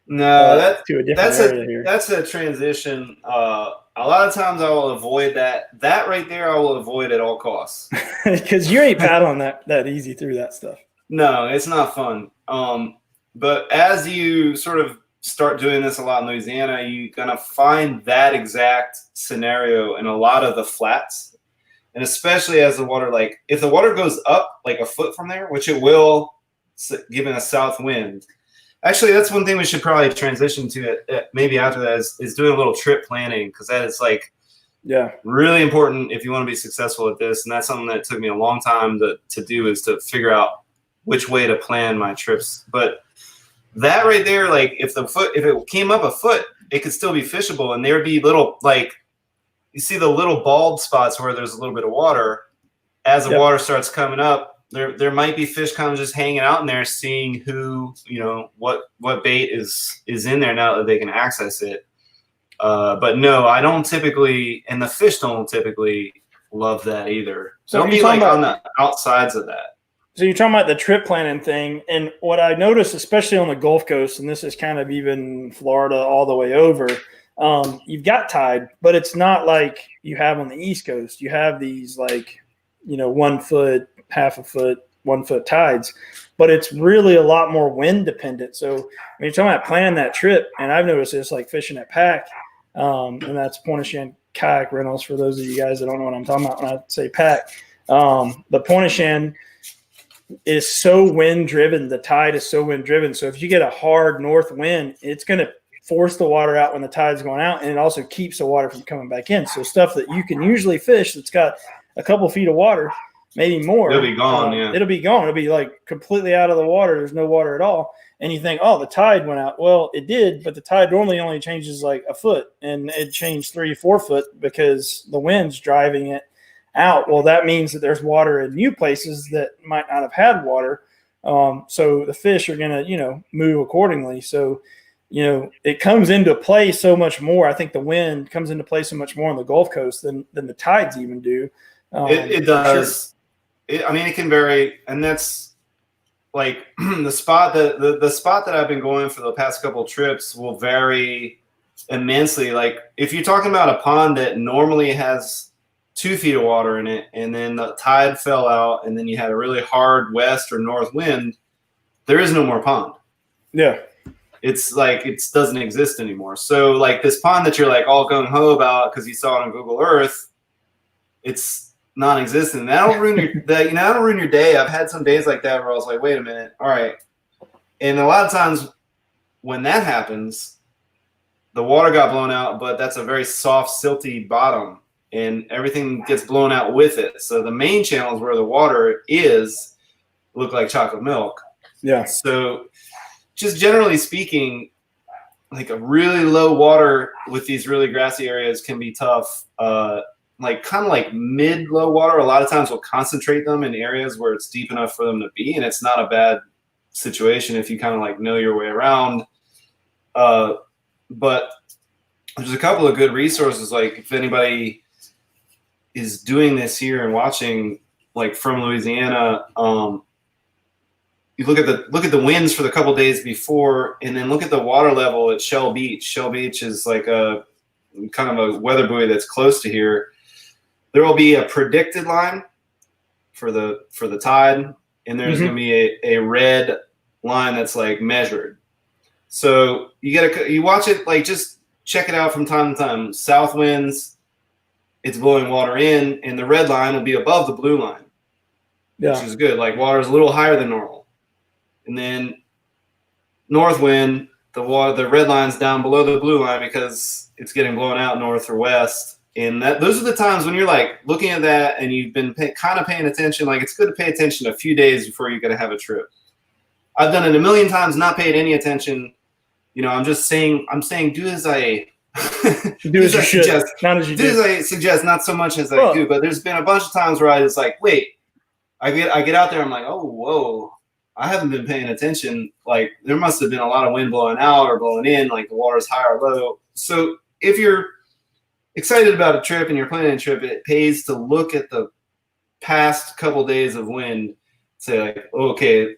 to a different area here? That's a transition. A lot of times I will avoid that. That right there I will avoid at all costs. Because you ain't paddling that easy through that stuff. No, it's not fun. But as you sort of start doing this a lot in Louisiana, you're going to find that exact scenario in a lot of the flats. And especially as the water, if the water goes up a foot from there, which it will, given a south wind. Actually, that's one thing we should probably transition to maybe after that is doing a little trip planning, because that is really important if you want to be successful at this. And that's something that took me a long time to do, is to figure out which way to plan my trips. But that right there, if it came up a foot, it could still be fishable, and there would be little you see the little bald spots where there's a little bit of water. As the water starts coming up, there might be fish kind of just hanging out in there, seeing who what bait is in there now that they can access it. But no, I don't typically, and the fish don't typically love that either. So don't be on the outsides of that. So you're talking about the trip planning thing, and what I noticed, especially on the Gulf Coast, and this is kind of even Florida all the way over, you've got tide, but it's not like you have on the East Coast. You have these 1 foot, half a foot, 1 foot tides, but it's really a lot more wind dependent. So when you're talking about planning that trip, and I've noticed this fishing at Pack, and that's Pointe-a-Shan kayak rentals for those of you guys that don't know what I'm talking about when I say Pack. The Pointe-a-Shan is so wind driven. The tide is so wind driven. So if you get a hard north wind, it's going to force the water out when the tide's going out, and it also keeps the water from coming back in. So stuff that you can usually fish that's got a couple feet of water, maybe more, it'll be gone. It'll be gone. It'll be completely out of the water. There's no water at all. And you think, oh, the tide went out. Well, it did, but the tide normally only changes a foot, and it changed 3-4 foot because the wind's driving it out. Well, that means that there's water in new places that might not have had water. So the fish are going to, move accordingly. So, it comes into play so much more. I think the wind comes into play so much more on the Gulf Coast than the tides even do. It does. Sure. It can vary. And that's the spot that I've been going for the past couple of trips will vary immensely. If you're talking about a pond that normally has 2 feet of water in it, and then the tide fell out, and then you had a really hard west or north wind, there is no more pond. Yeah. It's it doesn't exist anymore. So this pond that you're all gung ho about because you saw it on Google Earth, it's non-existent. That'll ruin your that'll ruin your day. I've had some days like that where I was like, wait a minute, all right, And a lot of times when that happens, the water got blown out, but that's a very soft, silty bottom, and everything gets blown out with it. So the main channels where the water is look like chocolate milk. Yeah. So just generally speaking, like a really low water with these really grassy areas can be tough. Like kind of like mid-low water, a lot of times we'll concentrate them in areas where it's deep enough for them to be, and it's not a bad situation if you kind of like know your way around. But there's a couple of good resources, like if anybody is doing this here and watching, like from Louisiana, you look at the winds for the couple days before, and then look at the water level at Shell Beach. Shell Beach is like a kind of a weather buoy that's close to here. There will be a predicted line for the tide, and there's going to be a red line that's like measured. So you watch it, like just check it out from time to time. South winds, it's blowing water in, and the red line will be above the blue line, which is good. Like water is a little higher than normal. And then north wind, the red line's down below the blue line because it's getting blown out north or west. And those are the times when you're like looking at that and you've been kind of paying attention. Like it's good to pay attention a few days before you're going to have a trip. I've done it a million times, not paid any attention. You know, I'm saying do as I do as you should, suggest, not as you do. As I suggest, not so much as I do. But there's been a bunch of times where I was like, wait, I get out there, I'm like, oh, whoa, I haven't been paying attention. Like there must have been a lot of wind blowing out or blowing in, like the water's high or low. So if you're excited about a trip and you're planning a trip, it pays to look at the past couple days of wind. Say like, okay,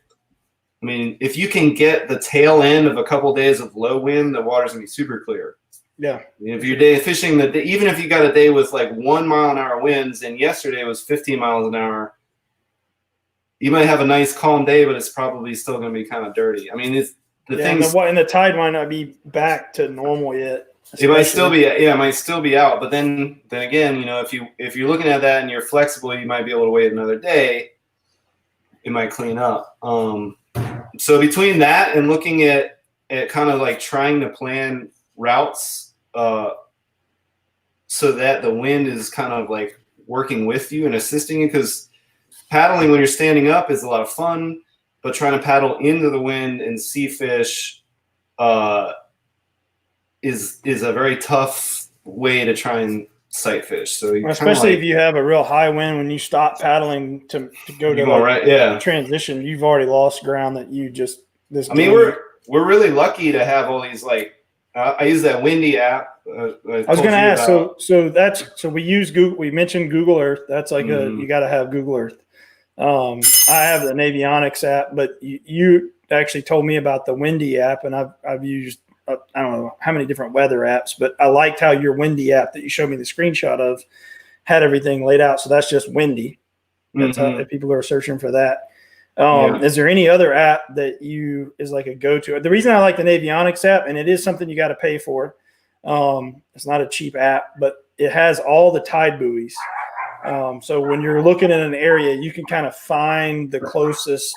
I mean, if you can get the tail end of a couple days of low wind, the water's gonna be super clear. Yeah. If you're day fishing even if you got a day with like 1 mile an hour winds, and yesterday was 15 miles an hour, you might have a nice calm day, but it's probably still going to be kind of dirty. I mean, and the tide might not be back to normal yet. It might still be, it might still be out. But then again, you know, if you're looking at that and you're flexible, you might be able to wait another day. It might clean up. So between that and looking at kind of like trying to plan routes, so that the wind is kind of like working with you and assisting you, because paddling when you're standing up is a lot of fun, but trying to paddle into the wind and see fish is a very tough way to try and sight fish. So especially if you have a real high wind, when you stop paddling to go to transition, you've already lost ground that you just I mean, we're really lucky to have all these, like I use that Windy app. I was going to ask. So we use Google. We mentioned Google Earth. That's like you got to have Google Earth. I have the Navionics app, but you actually told me about the Windy app, and I've used I don't know how many different weather apps, but I liked how your Windy app that you showed me the screenshot of had everything laid out. So that's just Windy. That's how, if people are searching for that. Is there any other app that is like a go-to? The reason I like the Navionics app, and it is something you got to pay for. It's not a cheap app, but it has all the tide buoys. So when you're looking at an area, you can kind of find the closest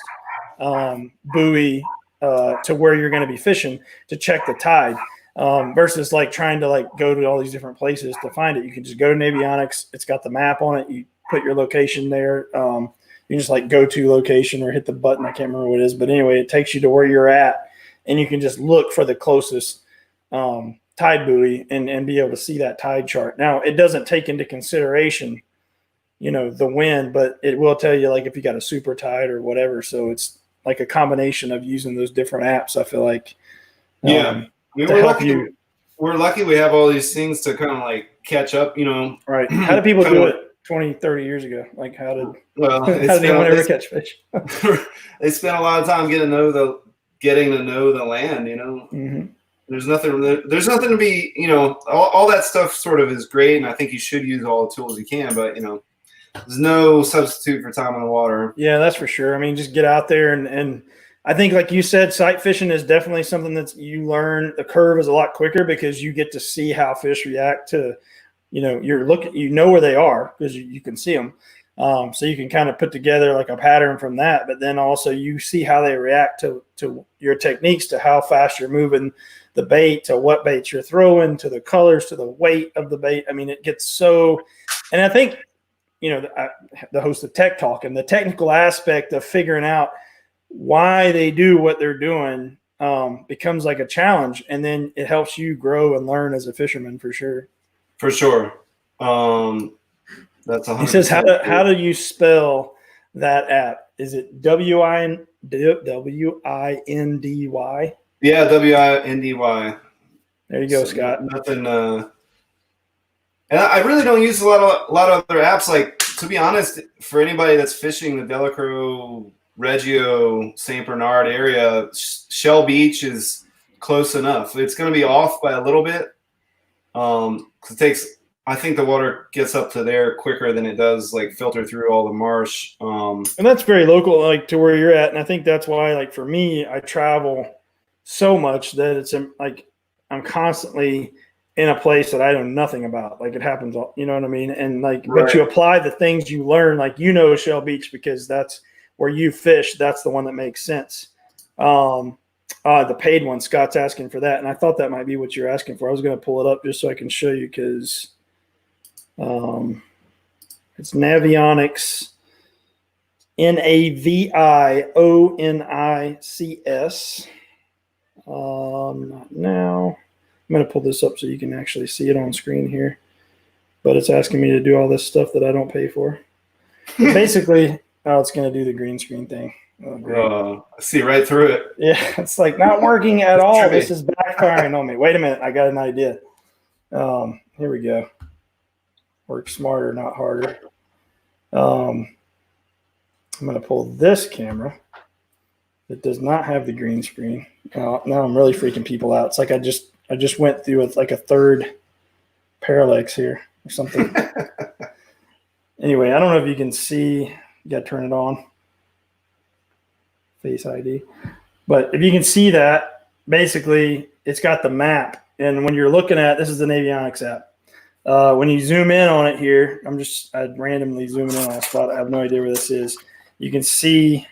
buoy to where you're going to be fishing to check the tide, versus like trying to like go to all these different places to find it. You can just go to Navionics. It's got the map on it. You put your location there. You just like go to location or hit the button. I can't remember what it is, but anyway, it takes you to where you're at, and you can just look for the closest tide buoy and be able to see that tide chart. Now, it doesn't take into consideration, you know, the wind, but it will tell you like if you got a super tide or whatever. So it's like a combination of using those different apps. I feel like, we're lucky we have all these things to kind of like catch up, you know. Right. How did people do it 20, 30 years ago? Like how did anyone ever catch fish? They spent a lot of time getting to know the land, you know. Mm-hmm. There's nothing to be, you know, all that stuff sort of is great, and I think you should use all the tools you can, but you know, there's no substitute for time on the water. Yeah, that's for sure. I mean, just get out there and I think, like you said, sight fishing is definitely something that you learn. The curve is a lot quicker because you get to see how fish react to, you know, you know where they are because you can see them. So you can kind of put together like a pattern from that, but then also you see how they react to your techniques, to how fast you're moving the bait, to what baits you're throwing, to the colors, to the weight of the bait. I mean, it gets so, and I think, the host of Tech Talk and the technical aspect of figuring out why they do what they're doing becomes like a challenge, and then it helps you grow and learn as a fisherman for sure. For sure. That's 100%. He says, how do you spell that app? Is it WINDY? Yeah, WINDY. There you go, Scott. Nothing. And I really don't use a lot of other apps. Like, to be honest, for anybody that's fishing the Delacroix, Reggio, St. Bernard area, Shell Beach is close enough. It's going to be off by a little bit. 'Cause it takes, I think the water gets up to there quicker than it does like filter through all the marsh. And that's very local, like to where you're at. And I think that's why, like for me, I travel so much that it's like I'm constantly in a place that I know nothing about. Like it happens, you know what I mean? And like, Right. But you apply the things you learn, like, Shell Beach, because that's where you fish. That's the one that makes sense. The paid one, Scott's asking for that. And I thought that might be what you're asking for. I was going to pull it up just so I can show you, because it's Navionics, Navionics. Not now. I'm going to pull this up so you can actually see it on screen here. But it's asking me to do all this stuff that I don't pay for. Basically, it's going to do the green screen thing. I see right through it. Yeah, it's like not working at all. This is backfiring on me. Wait a minute. I got an idea. Here we go. Work smarter, not harder. I'm going to pull this camera. It does not have the green screen. Now I'm really freaking people out. It's like I just went through with like a third parallax here or something. Anyway, I don't know if you can see. You got to turn it on. Face ID. But if you can see that, basically it's got the map. And when you're looking at, this is the Navionics app. When you zoom in on it here, I randomly zooming in on a spot. I have no idea where this is. You can see,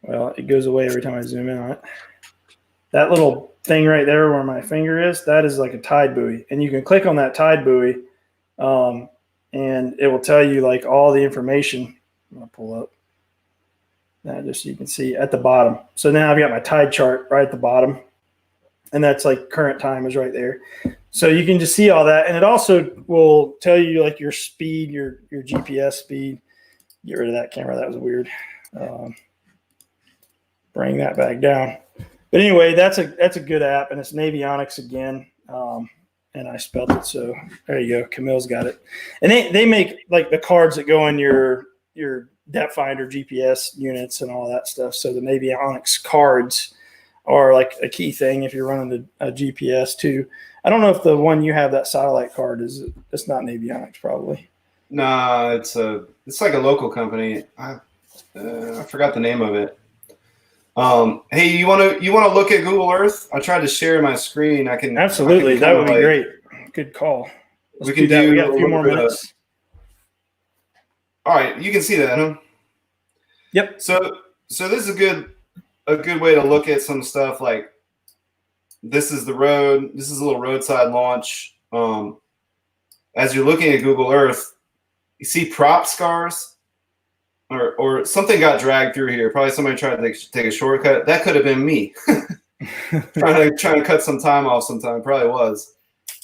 well, it goes away every time I zoom in on it. That little thing right there where my finger is, that is like a tide buoy. And you can click on that tide buoy, and it will tell you like all the information. I'm going to pull up that just so you can see at the bottom. So now I've got my tide chart right at the bottom. And that's like current time is right there. So you can just see all that. And it also will tell you like your speed, your GPS speed. Get rid of that camera. That was weird. Bring that back down. But anyway, that's a good app, and it's Navionics again. And I spelled it. So there you go. Camille's got it. And they make like the cards that go in your depth finder, GPS units and all that stuff. So the Navionics cards are like a key thing if you're running a GPS too. I don't know if the one you have, that satellite card, it's not Navionics probably. Nah, it's like a local company. I forgot the name of it. Hey, you want to look at Google Earth? I tried to share my screen. Absolutely. That would be great. Good call. We can do. We got a few more minutes. All right, you can see that, huh? Yep. So this is a good way to look at some stuff. Like, this is the road. This is a little roadside launch. As you're looking at Google Earth, you see prop scars, or something got dragged through here. Probably somebody tried to take a shortcut. That could have been me trying to cut some time off. Sometime probably was.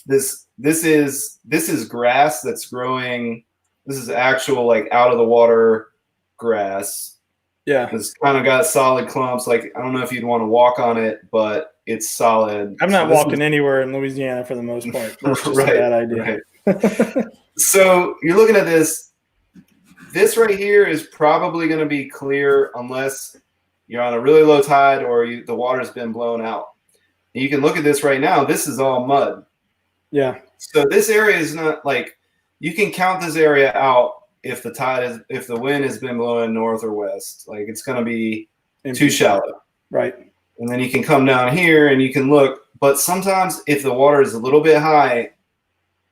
This is grass that's growing. This is actual like out of the water grass. Yeah. It's kind of got solid clumps. Like, I don't know if you'd want to walk on it, but it's solid. I'm not walking anywhere in Louisiana for the most part. That's just right, a bad idea. Right. So you're looking at this. This right here is probably going to be clear unless you're on a really low tide or the water's been blown out. And you can look at this right now. This is all mud. Yeah. So this area is not like, you can count this area out if the wind has been blowing north or west. Like, it's going to be too shallow. Right. And then you can come down here and you can look. But sometimes if the water is a little bit high,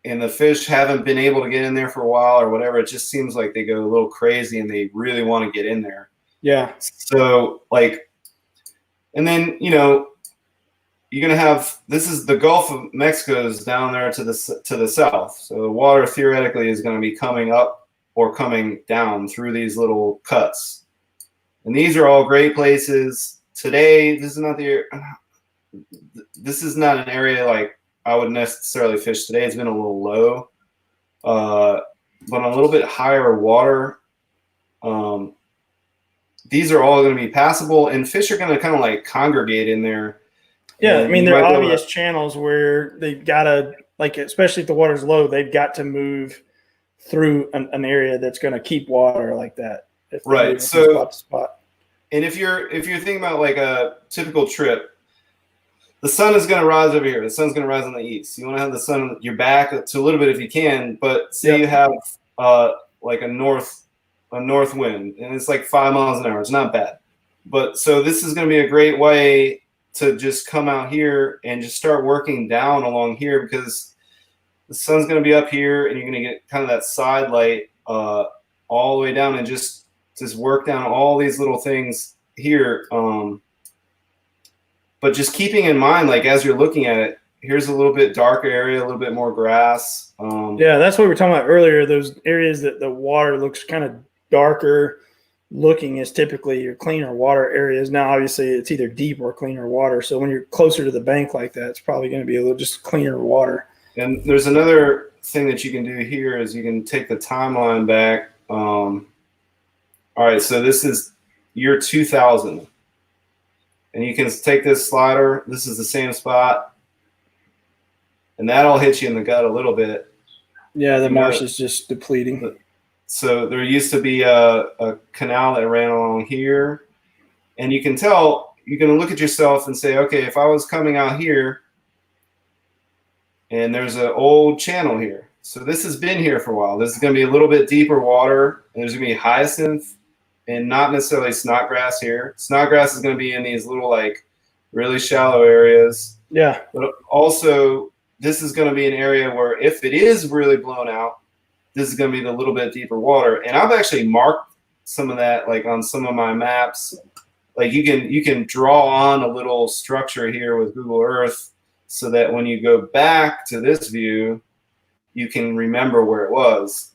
and the fish haven't been able to get in there for a while or whatever, it just seems like they go a little crazy and they really want to get in there. Yeah. So like, and then, you know, you're going to have, this is the Gulf of Mexico is down there to the south. So the water theoretically is going to be coming up or coming down through these little cuts. And these are all great places. Today, this is not an area like I would necessarily fish today. It's been a little low, but on a little bit higher water, these are all going to be passable, and fish are going to kind of like congregate in there. Yeah, I mean, there are obvious channels where they've got to, like, especially if the water's low, they've got to move through an area that's going to keep water like that. Right. So, spot to spot. And if you're thinking about like a typical trip, the sun is going to rise over here. The sun's going to rise on the east. You want to have the sun on your back to a little bit if you can, but say you have like a north wind, and it's like 5 miles an hour. It's not bad. But so this is going to be a great way to just come out here and just start working down along here, because the sun's going to be up here and you're going to get kind of that side light all the way down, and just work down all these little things here. But just keeping in mind, like, as you're looking at it, here's a little bit darker area, a little bit more grass. Yeah, that's what we were talking about earlier. Those areas that the water looks kind of darker looking is typically your cleaner water areas. Now, obviously, it's either deep or cleaner water. So when you're closer to the bank like that, it's probably going to be a little just cleaner water. And there's another thing that you can do here is you can take the timeline back. All right, so this is year 2000. And you can take this slider. This is the same spot. And that'll hit you in the gut a little bit. Yeah, the marsh is just depleting. So there used to be a canal that ran along here. And you can tell, you can look at yourself and say, okay, if I was coming out here and there's an old channel here. So this has been here for a while. This is going to be a little bit deeper water. And there's going to be hyacinth and not necessarily snodgrass here. Snodgrass is going to be in these little, like, really shallow areas. Yeah. But also, this is going to be an area where if it is really blown out, this is going to be the little bit deeper water. And I've actually marked some of that, like, on some of my maps. Like, you can draw on a little structure here with Google Earth so that when you go back to this view, you can remember where it was.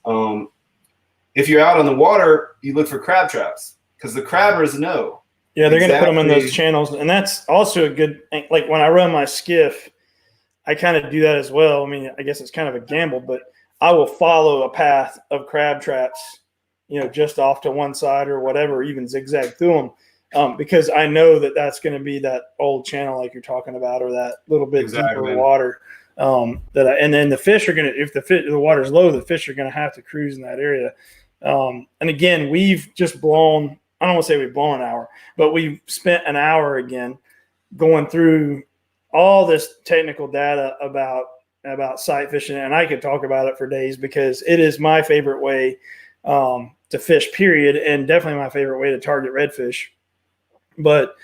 If you're out on the water, you look for crab traps, because the crabbers know. Yeah, they're going to put them in those channels. And that's also a good, like, when I run my skiff, I kind of do that as well. I mean, I guess it's kind of a gamble, but I will follow a path of crab traps, you know, just off to one side or whatever, even zigzag through them, because I know that that's going to be that old channel like you're talking about, or that little bit deeper water. And then the fish are going to, if the water's low, the fish are going to have to cruise in that area. And again, we've just blown, I don't want to say we've blown an hour, but we've spent an hour again going through all this technical data about sight fishing. And I could talk about it for days, because it is my favorite way to fish, period. And definitely my favorite way to target redfish. But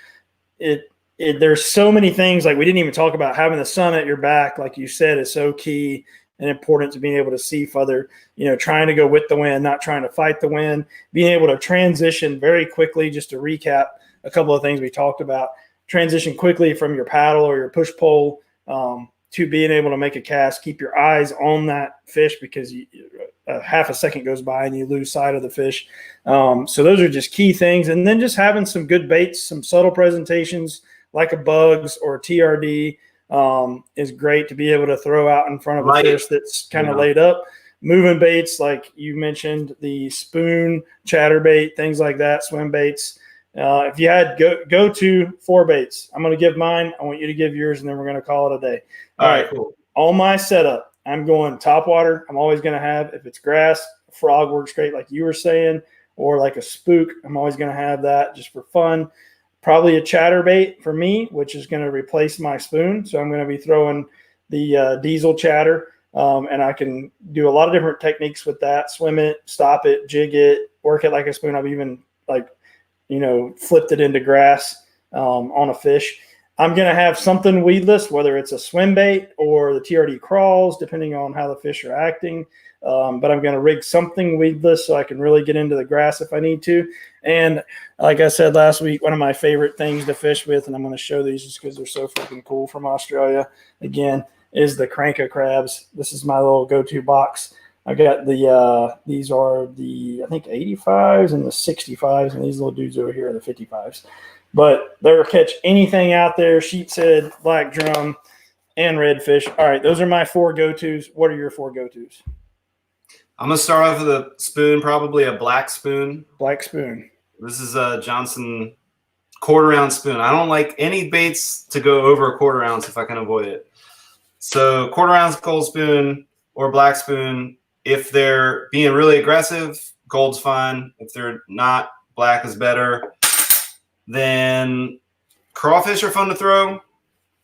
there's so many things, like we didn't even talk about having the sun at your back, like you said, is so key and important to being able to see further, you know, trying to go with the wind, not trying to fight the wind, being able to transition very quickly. Just to recap a couple of things we talked about, transition quickly from your paddle or your push pole to being able to make a cast, keep your eyes on that fish, because half a second goes by and you lose sight of the fish. So those are just key things. And then just having some good baits, some subtle presentations like a bugs or a TRD is great to be able to throw out in front of a fish that's kind of laid up. Moving baits, like you mentioned, the spoon, chatterbait, things like that, swim baits. If you had go to 4 baits, I'm going to give mine. I want you to give yours, and then we're going to call it a day. All right, cool. On my setup, I'm going top water. I'm always going to have, if it's grass, a frog works great, like you were saying, or like a spook. I'm always going to have that just for fun. Probably a chatterbait for me, which is going to replace my spoon. So I'm going to be throwing the diesel chatter, and I can do a lot of different techniques with that. Swim it, stop it, jig it, work it like a spoon. I've even, like, you know, flipped it into grass on a fish. I'm going to have something weedless, whether it's a swim bait or the TRD crawls, depending on how the fish are acting. But I'm going to rig something weedless so I can really get into the grass if I need to. And like I said last week, one of my favorite things to fish with, and I'm going to show these just because they're so freaking cool from Australia, again, is the cranka crabs. This is my little go-to box. I got the these are the, I think, 85s and the 65s, and these little dudes over here are the 55s. But they'll catch anything out there: sheep's head, black drum, and redfish. All right, those are my 4 go-tos. What are your 4 go-tos? I'm gonna start off with a spoon, probably a black spoon. Black spoon. This is a Johnson quarter-ounce spoon. I don't like any baits to go over a quarter ounce if I can avoid it. So quarter-ounce gold spoon or black spoon. If they're being really aggressive, gold's fine. If they're not, black is better. Then crawfish are fun to throw.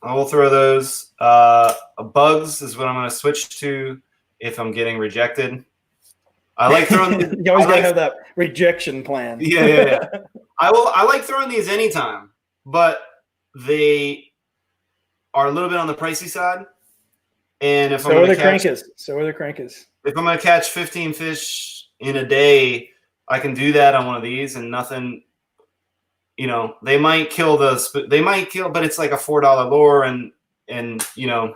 I will throw those. Bugs is what I'm going to switch to if I'm getting rejected. I like throwing. You always got to have that rejection plan. Yeah. I like throwing these anytime, but they are a little bit on the pricey side. And if so are the crankers. If I'm going to catch 15 fish in a day, I can do that on one of these, and nothing. You know, they might kill, but it's like a $4 lure, and you know,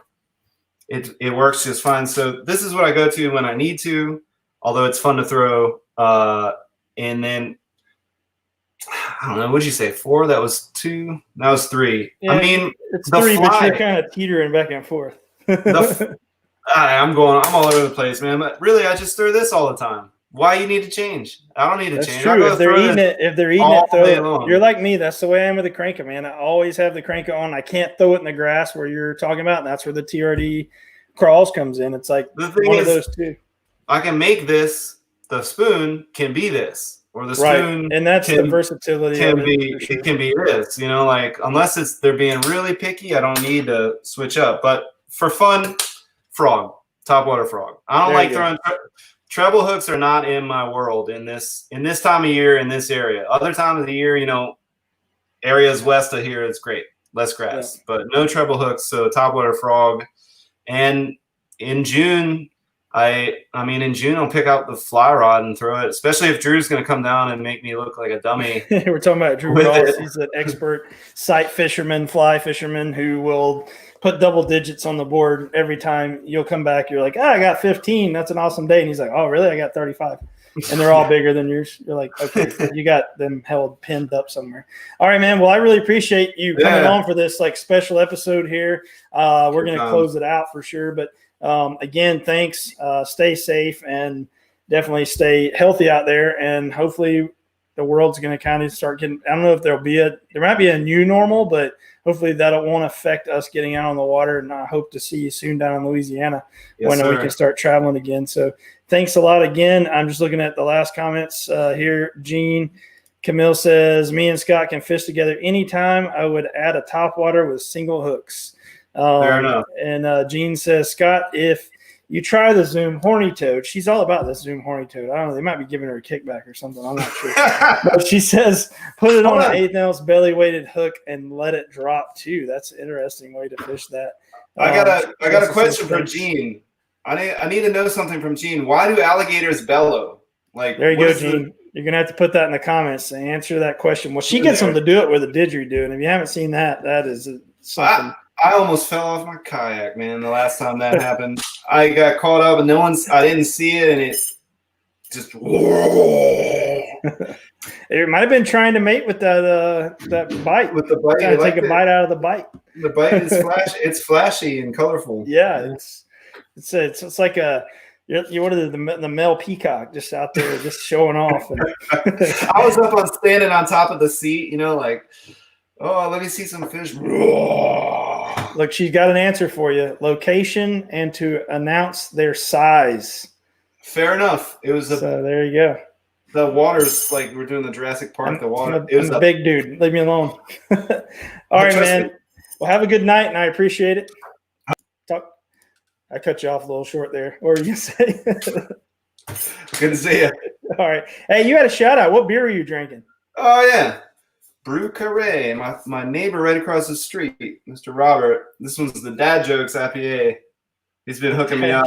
it works just fine. So this is what I go to when I need to, although it's fun to throw. And then I don't know, what'd you say? 4? That was 2. That was 3. Yeah, I mean, it's 3, but you're kind of teetering back and forth. I'm all over the place, man. But really, I just throw this all the time. Why you need to change? I don't need to change. True. If they're eating it, throw it. You're like me. That's the way I am with the cranker, man. I always have the cranker on. I can't throw it in the grass where you're talking about, and that's where the TRD crawls comes in. It's like the thing one is, of those two. I can make this. The spoon can be this, or the spoon, and that's the versatility. It can be this. You know, like unless they're being really picky, I don't need to switch up. But for fun, frog, topwater frog. I don't like throwing. Treble hooks are not in my world in this time of year in this area. Other time of the year, you know, areas west of here, it's great, less grass, but no treble hooks. So topwater frog, and in June, in June I'll pick out the fly rod and throw it. Especially if Drew's going to come down and make me look like a dummy. We're talking about Drew Ross. He's an expert sight fisherman, fly fisherman who will put double digits on the board every time. You'll come back, you're like, I got 15. That's an awesome day. And he's like, oh, really? I got 35. And they're all bigger than yours. You're like, okay, you got them pinned up somewhere. All right, man. Well, I really appreciate you coming on for this like special episode here. We're going to close it out for sure. But again, thanks. Stay safe and definitely stay healthy out there. And hopefully the world's going to kind of start getting, I don't know if there might be a new normal, but hopefully that won't affect us getting out on the water. And I hope to see you soon down in Louisiana when we can start traveling again. So thanks a lot again. I'm just looking at the last comments here. Gene Camille says, me and Scott can fish together anytime. I would add a topwater with single hooks. Fair enough. And Gene says, Scott, if you try the Zoom horny toad, she's all about this Zoom horny toad. I don't know. They might be giving her a kickback or something. I'm not sure. But she says, put it on an 1/8 ounce belly weighted hook and let it drop too. That's an interesting way to fish that. I got a question for Gene. I need to know something from Gene. Why do alligators bellow? Like, there you go, Gene. You're gonna have to put that in the comments and answer that question. Well, she gets them to do it with a didgeridoo, and if you haven't seen that, that is something. I almost fell off my kayak, man. The last time that happened, I got caught up, and I didn't see it, and it just. It might have been trying to mate with that bite. With the bite, trying to take a bite out of the bite. The bite is flashy. It's flashy and colorful. Yeah, it's like you wanted the male peacock just out there just showing off. I was up standing on top of the seat, you know, like, oh, let me see some fish. Look, she's got an answer for you: location and to announce their size. Fair enough. It was so there you go. The water's like we're doing the Jurassic Park. The water. I'm a big dude. Leave me alone. All right, man. Well, have a good night, and I appreciate it. I cut you off a little short there. What were you gonna say? Good to see you. All right. Hey, you had a shout out. What beer are you drinking? Oh yeah, Brew Carré, my neighbor right across the street, Mr. Robert. This one's the Dad Jokes IPA. He's been hooking me up.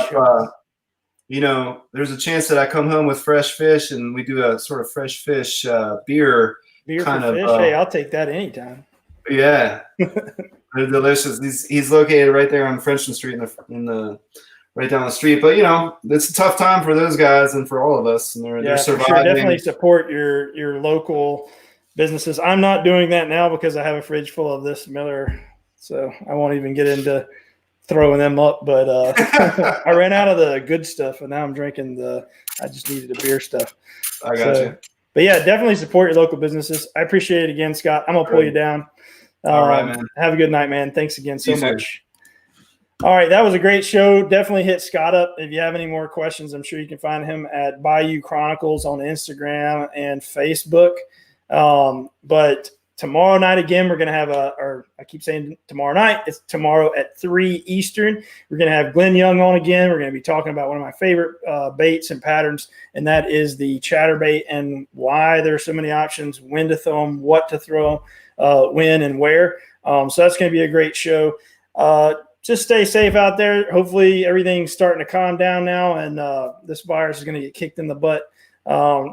There's a chance that I come home with fresh fish, and we do a sort of fresh fish beer. Beer kind for fish. Hey, I'll take that anytime. Yeah, they're delicious. He's located right there on Frenchman Street in the right down the street. But it's a tough time for those guys and for all of us. And they're surviving. For sure. Definitely support your local businesses. I'm not doing that now because I have a fridge full of this Miller, so I won't even get into throwing them up. But I ran out of the good stuff, and now I'm drinking I just needed the beer stuff. I got you. But yeah, definitely support your local businesses. I appreciate it again, Scott. I'm gonna pull you down. All right, man. Have a good night, man. Thanks again so much. All right, that was a great show. Definitely hit Scott up. If you have any more questions, I'm sure you can find him at Bayou Chronicles on Instagram and Facebook. But tomorrow night, again, we're going to have I keep saying tomorrow night. It's tomorrow at 3 Eastern. We're going to have Glenn Young on again. We're going to be talking about one of my favorite baits and patterns, and that is the chatterbait and why there are so many options, when to throw them, what to throw, when and where. So that's going to be a great show. Just stay safe out there. Hopefully everything's starting to calm down now, and this virus is going to get kicked in the butt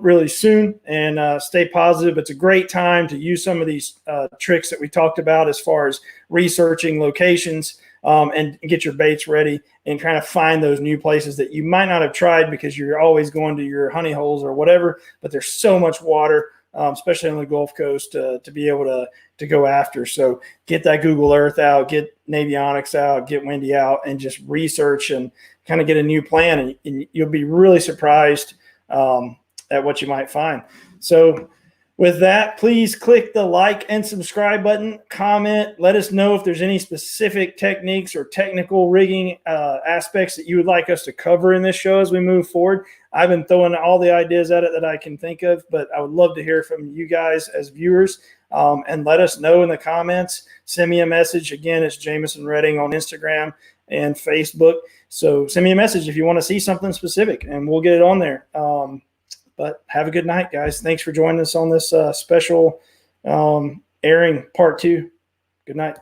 really soon, and stay positive. It's a great time to use some of these tricks that we talked about as far as researching locations and get your baits ready and kind of find those new places that you might not have tried because you're always going to your honey holes or whatever, but there's so much water, especially on the Gulf Coast, to be able to go after. So get that Google Earth out, get Navionics out, get Windy out, and just research and kind of get a new plan, and you'll be really surprised at what you might find. So with that, please click the like and subscribe button, comment, let us know if there's any specific techniques or technical rigging aspects that you would like us to cover in this show as we move forward. I've been throwing all the ideas at it that I can think of, but I would love to hear from you guys as viewers, and let us know in the comments. Send me a message. Again, it's Jameson Redding on Instagram and Facebook. So send me a message if you want to see something specific, and we'll get it on there. But have a good night, guys. Thanks for joining us on this special airing part 2. Good night.